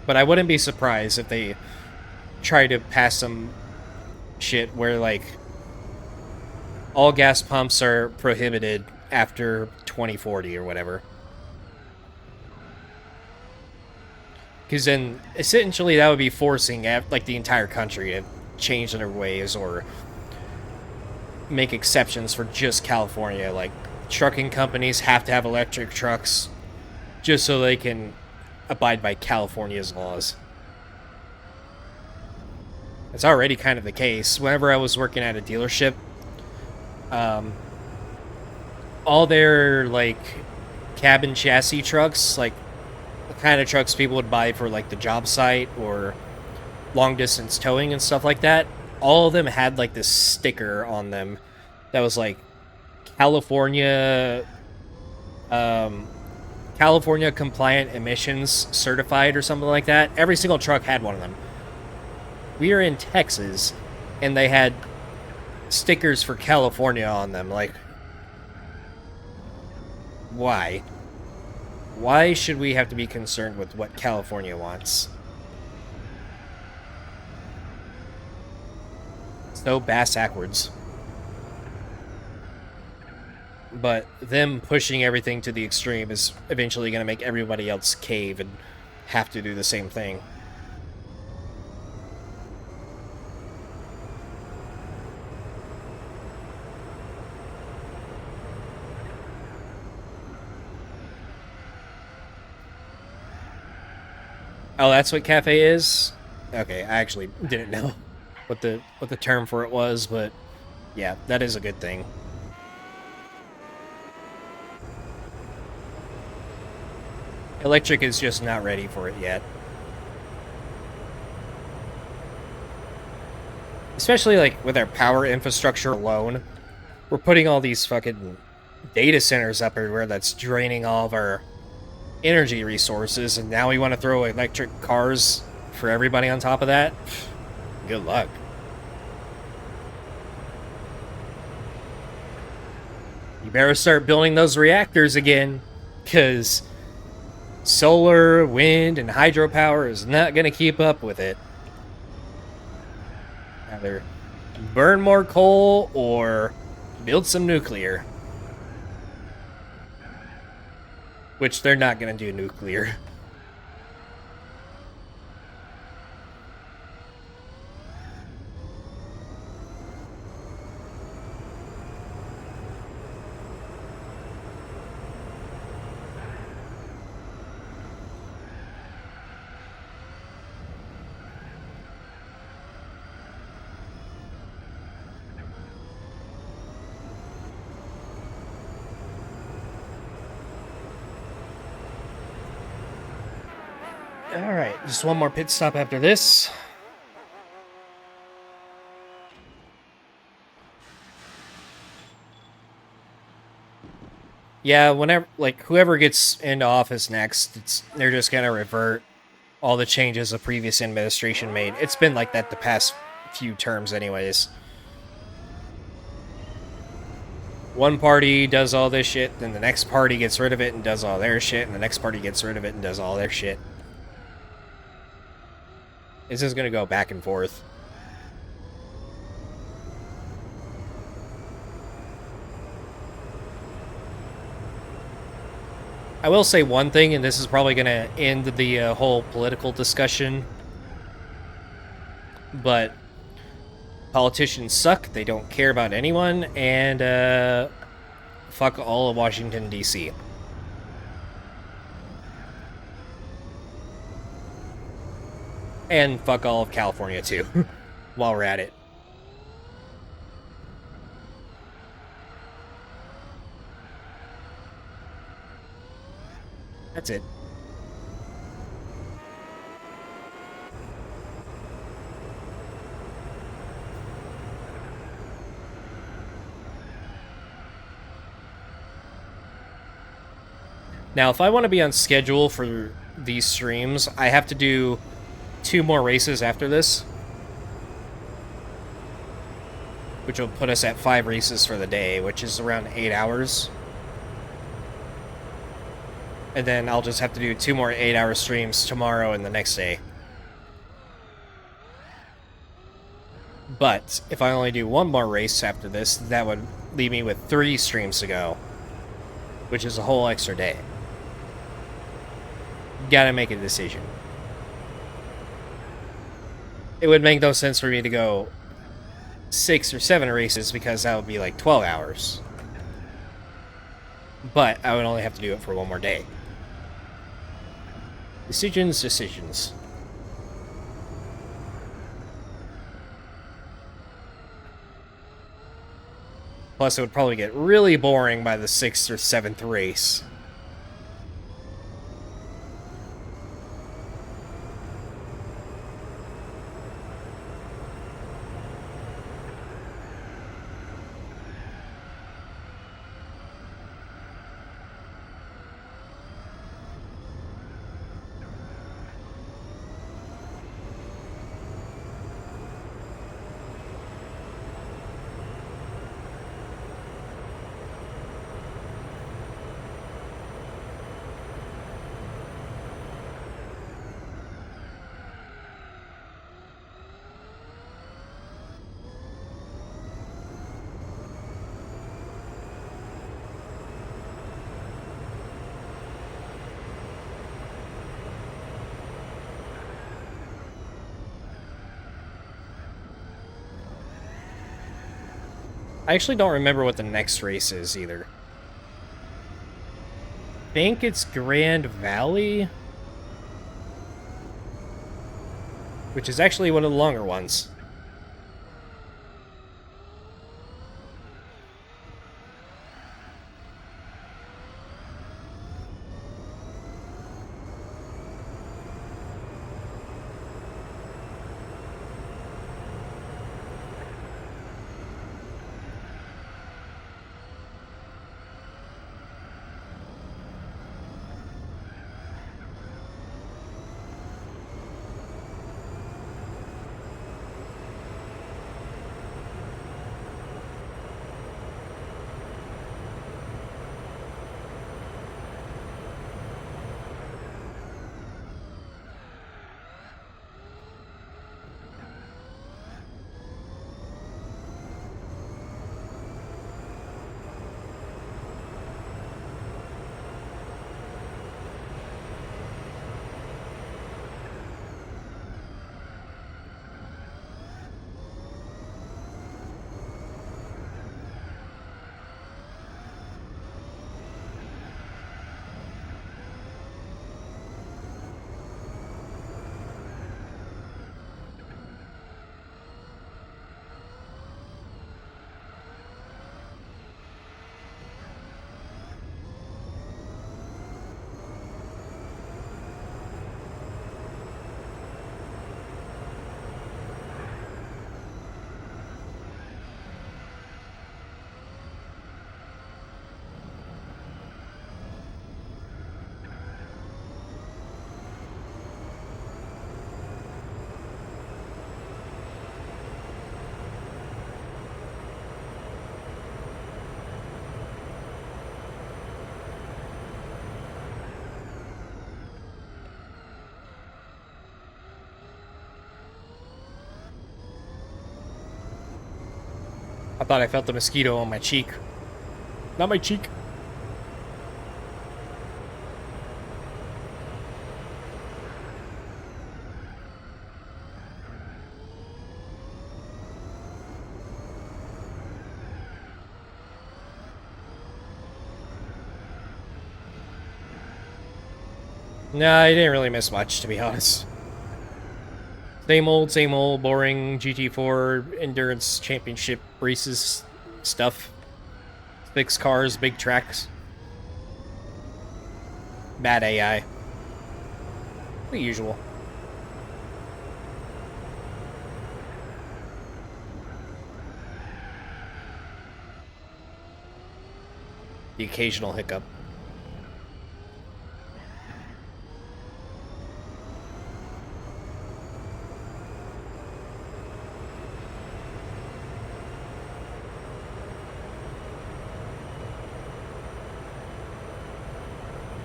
But I wouldn't be surprised if they try to pass some shit where, like, all gas pumps are prohibited after 2040 or whatever. Because then, essentially, that would be forcing, like, the entire country to change their ways or make exceptions for just California. Like, trucking companies have to have electric trucks just so they can abide by California's laws. It's already kind of the case. Whenever I was working at a dealership, all their, like, cabin chassis trucks, like, the kind of trucks people would buy for, like, the job site or long distance towing and stuff like that, all of them had, like, this sticker on them that was, like, California, California compliant emissions certified or something like that. Every single truck had one of them. We are in Texas, and they had stickers for California on them. Like, why? Why should we have to be concerned with what California wants? So bass-ackwards. But them pushing everything to the extreme is eventually going to make everybody else cave and have to do the same thing. Oh, that's what cafe is? Okay, I actually didn't know what the term for it was, but yeah, that is a good thing. Electric is just not ready for it yet. Especially, like, with our power infrastructure alone. We're putting all these fucking data centers up everywhere that's draining all of our energy resources, and now we want to throw electric cars for everybody on top of that? Good luck. You better start building those reactors again, because solar, wind, and hydropower is not going to keep up with it. Either burn more coal or build some nuclear. Which they're not going to do nuclear. Alright, just one more pit stop after this. Yeah, whenever, like, whoever gets into office next, they're just gonna revert all the changes the previous administration made. It's been like that the past few terms anyways. One party does all this shit, then the next party gets rid of it and does all their shit, and the next party gets rid of it and does all their shit. It's just gonna go back and forth. I will say one thing, and this is probably gonna end the whole political discussion. but politicians suck. They don't care about anyone, and fuck all of Washington, D.C. And fuck all of California, too, while we're at it. That's it. Now, if I want to be on schedule for these streams, I have to do 2 more races after this, which will put us at 5 races for the day, which is around 8 hours. And then I'll just have to do 2 more 8-hour streams tomorrow and the next day. But if I only do 1 more race after this, that would leave me with 3 streams to go, which is a whole extra day. Gotta make a decision. It would make no sense for me to go 6 or 7 races because that would be like 12 hours. But I would only have to do it for 1 more day. Decisions. Plus, it would probably get really boring by the 6th or 7th race. I actually don't remember what the next race is either. I think it's Grand Valley, which is actually one of the longer ones. I thought I felt the mosquito on my cheek. Not my cheek. No, I didn't really miss much, to be honest. Same old, boring GT4 Endurance Championship races stuff. Fixed cars, big tracks. Bad AI. The usual. The occasional hiccup.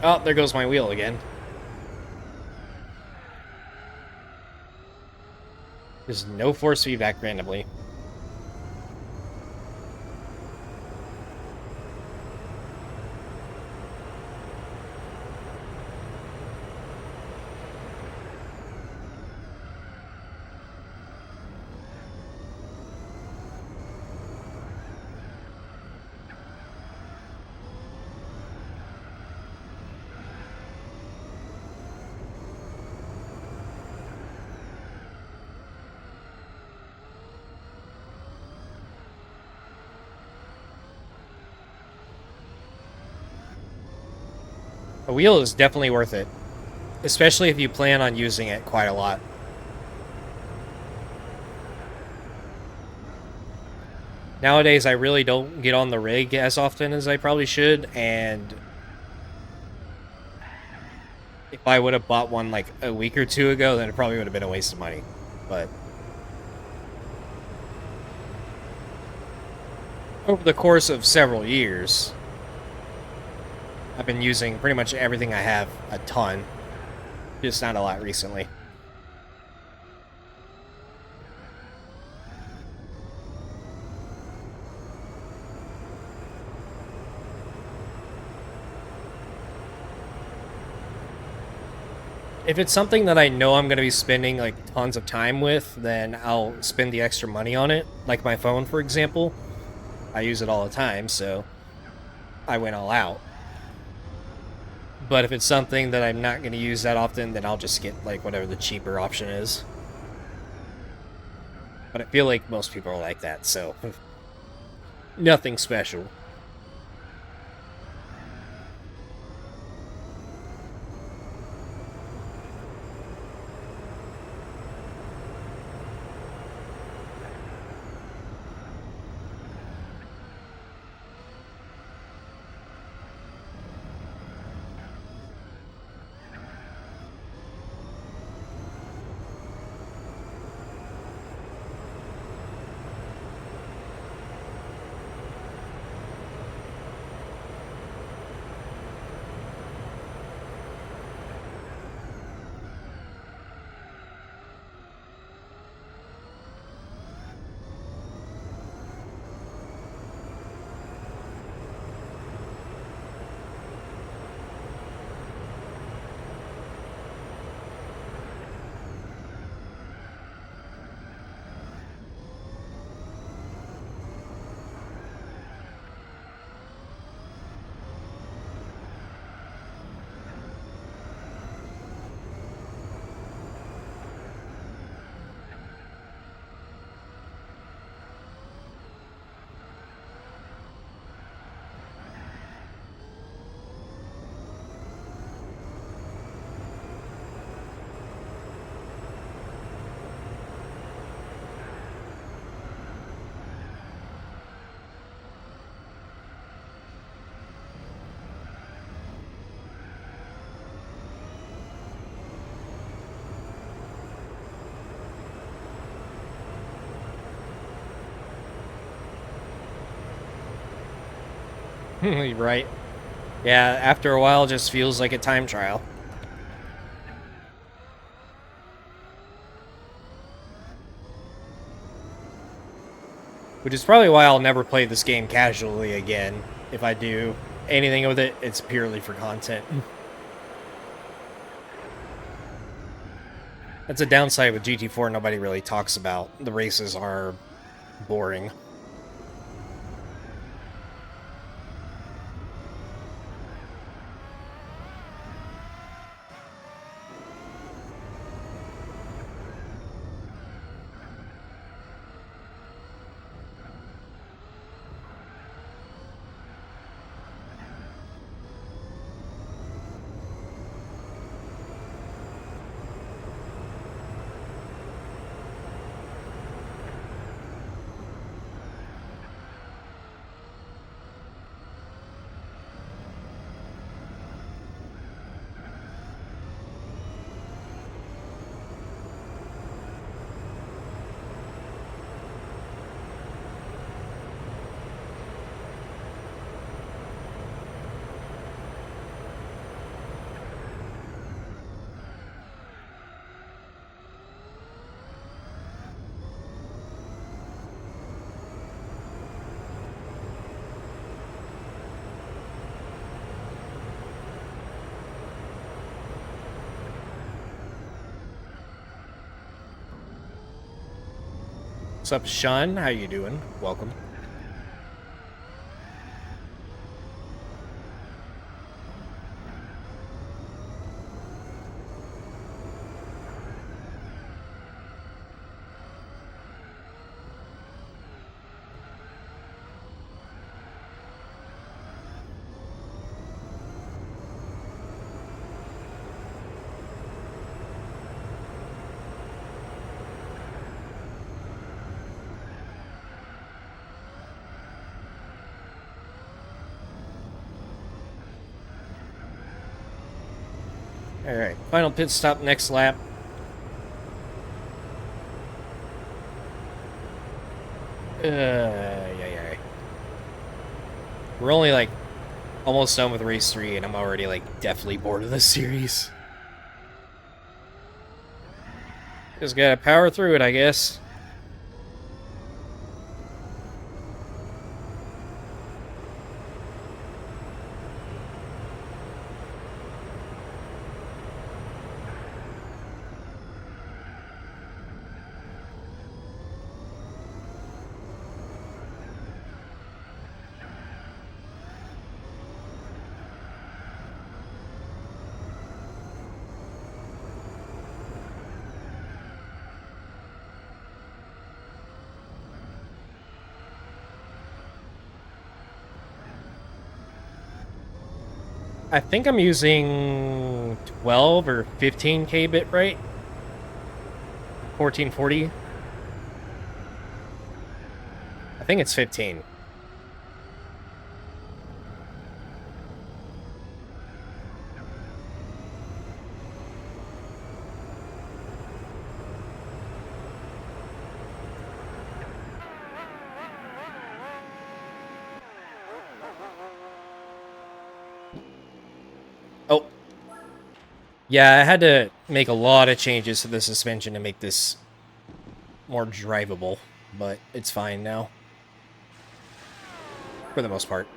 Oh, there goes my wheel again. There's no force feedback randomly. A wheel is definitely worth it, especially if you plan on using it quite a lot. Nowadays, I really don't get on the rig as often as I probably should, and if I would have bought one like a week or two ago, then it probably would have been a waste of money. But over the course of several years, I've been using pretty much everything I have a ton, just not a lot recently. If it's something that I know I'm going to be spending like tons of time with, then I'll spend the extra money on it. Like my phone, for example. I use it all the time, so I went all out. But if it's something that I'm not going to use that often, then I'll just get like whatever the cheaper option is. But I feel like most people are like that, so nothing special. Right. Yeah, after a while, it just feels like a time trial. Which is probably why I'll never play this game casually again. If I do anything with it, it's purely for content. That's a downside with GT4 nobody really talks about. The races are boring. What's up, Sean? How you doing? Welcome. Alright, final pit stop next lap. Yeah. We're only like almost done with race 3 and I'm already like definitely bored of this series. Just gotta power through it, I guess. I think I'm using 12 or 15K bit rate. 1440. I think it's 15. Oh. Yeah, I had to make a lot of changes to the suspension to make this more drivable, but it's fine now. For the most part.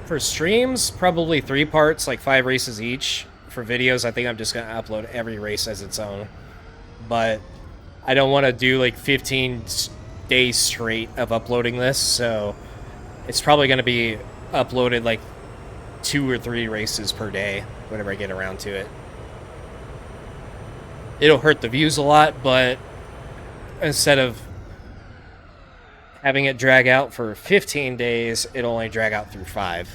For streams, probably 3 parts, like 5 races each. For videos, I think I'm just gonna upload every race as its own. But I don't want to do like 15 days straight of uploading this, so it's probably gonna be uploaded like 2 or 3 races per day whenever I get around to it. it'll hurt the views a lot, but instead of having it drag out for 15 days, it'll only drag out through 5.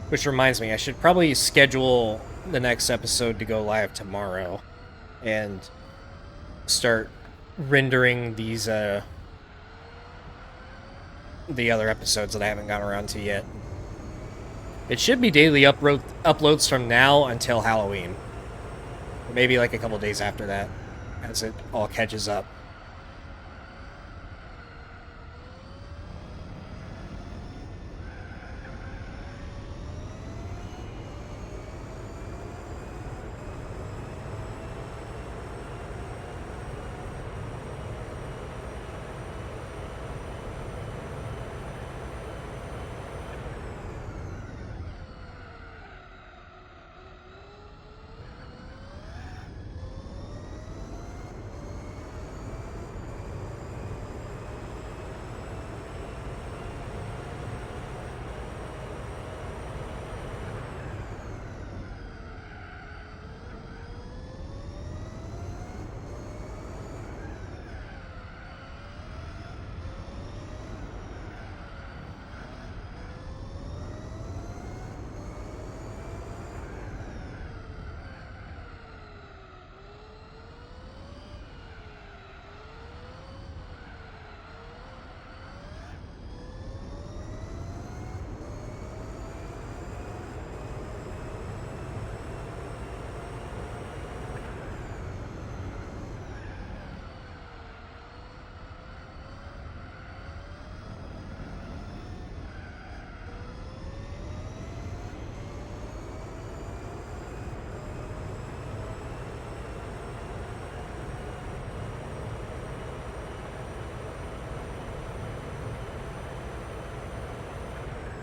Which reminds me, I should probably schedule the next episode to go live tomorrow and start rendering these the other episodes that I haven't gotten around to yet. It should be daily uploads from now until Halloween. Maybe like a couple days after that, as it all catches up.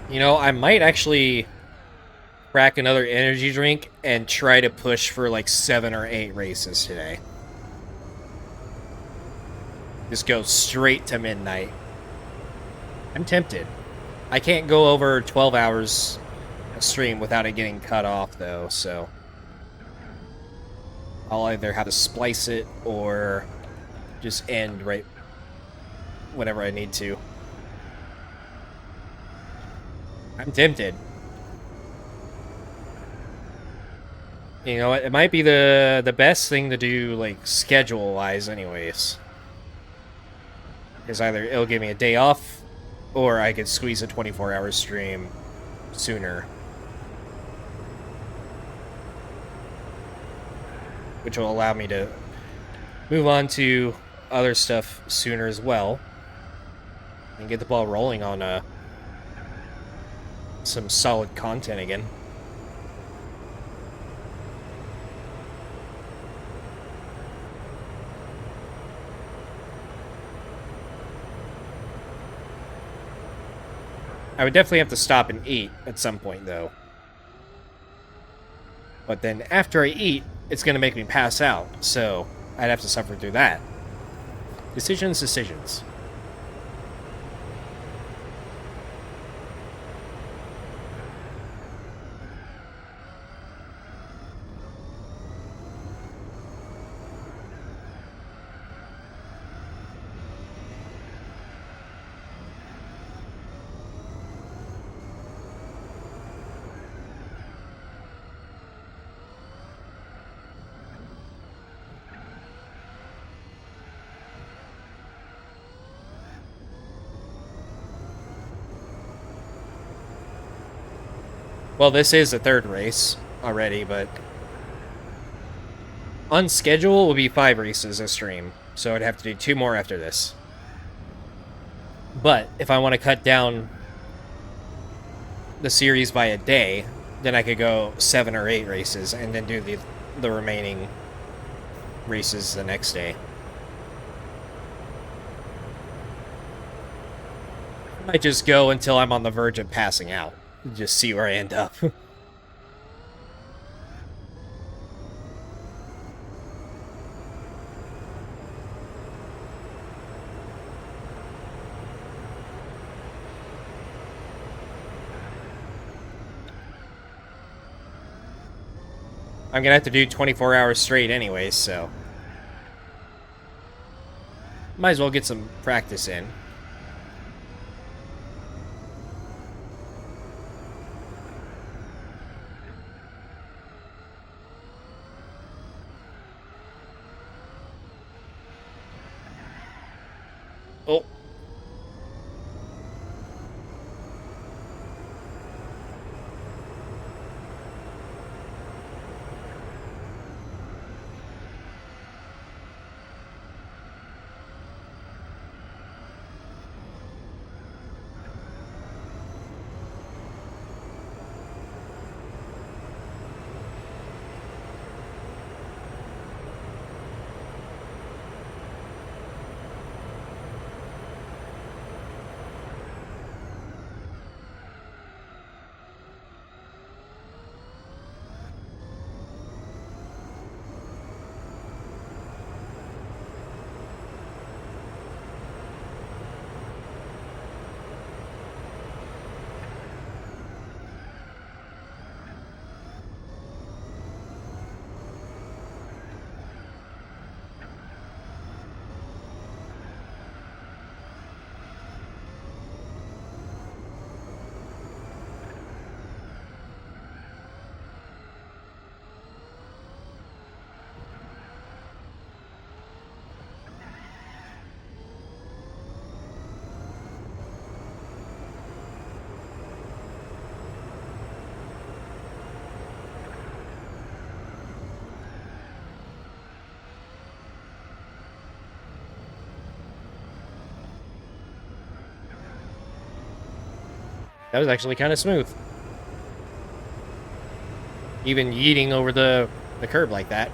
You know, I might actually crack another energy drink and try to push for like 7 or 8 races today. Just go straight to midnight. I'm tempted. I can't go over 12 hours a stream without it getting cut off, though, so I'll either have to splice it or just end right whenever I need to. I'm tempted. You know, it might be the best thing to do, like, schedule-wise anyways. Because either it'll give me a day off, or I could squeeze a 24-hour stream sooner. Which will allow me to move on to other stuff sooner as well. And get the ball rolling on some solid content again. I would definitely have to stop and eat at some point, though. But then after I eat, it's going to make me pass out, so I'd have to suffer through that. Decisions. Well, this is the third race already, but on schedule will be 5 races a stream, so I'd have to do 2 more after this. But if I want to cut down the series by a day, then I could go 7 or 8 races and then do the remaining races the next day. might just go until I'm on the verge of passing out. Just see where I end up. I'm gonna have to do 24 hours straight anyway, so might as well get some practice in. Oh. That was actually kind of smooth. Even yeeting over the curb like that.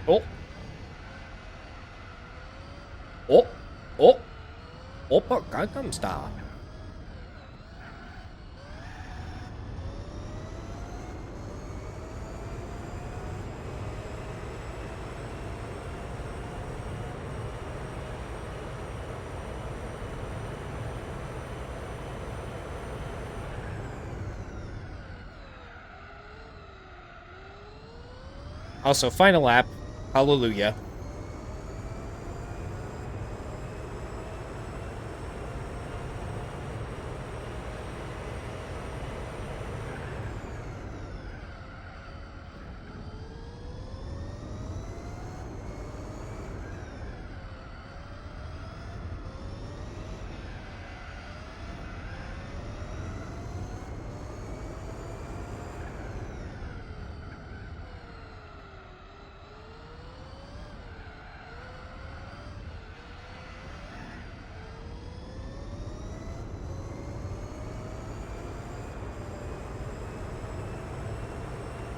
Oh. Oh. Oh. Oppa Gangnam Style. Also, final lap. Hallelujah.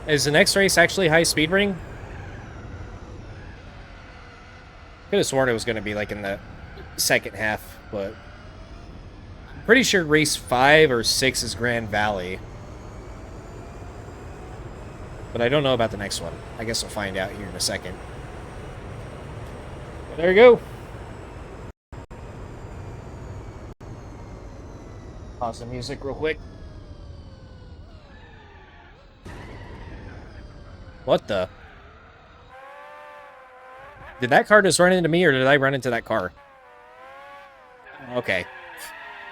Is the next race actually high speed ring? Could have sworn it was going to be like in the second half, but I'm pretty sure race 5 or 6 is Grand Valley. But I don't know about the next one. I guess we'll find out here in a second. But there you go. Pause the music real quick. What the? Did that car just run into me, or did I run into that car? Okay.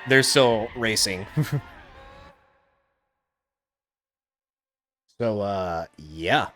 They're still racing. So, yeah.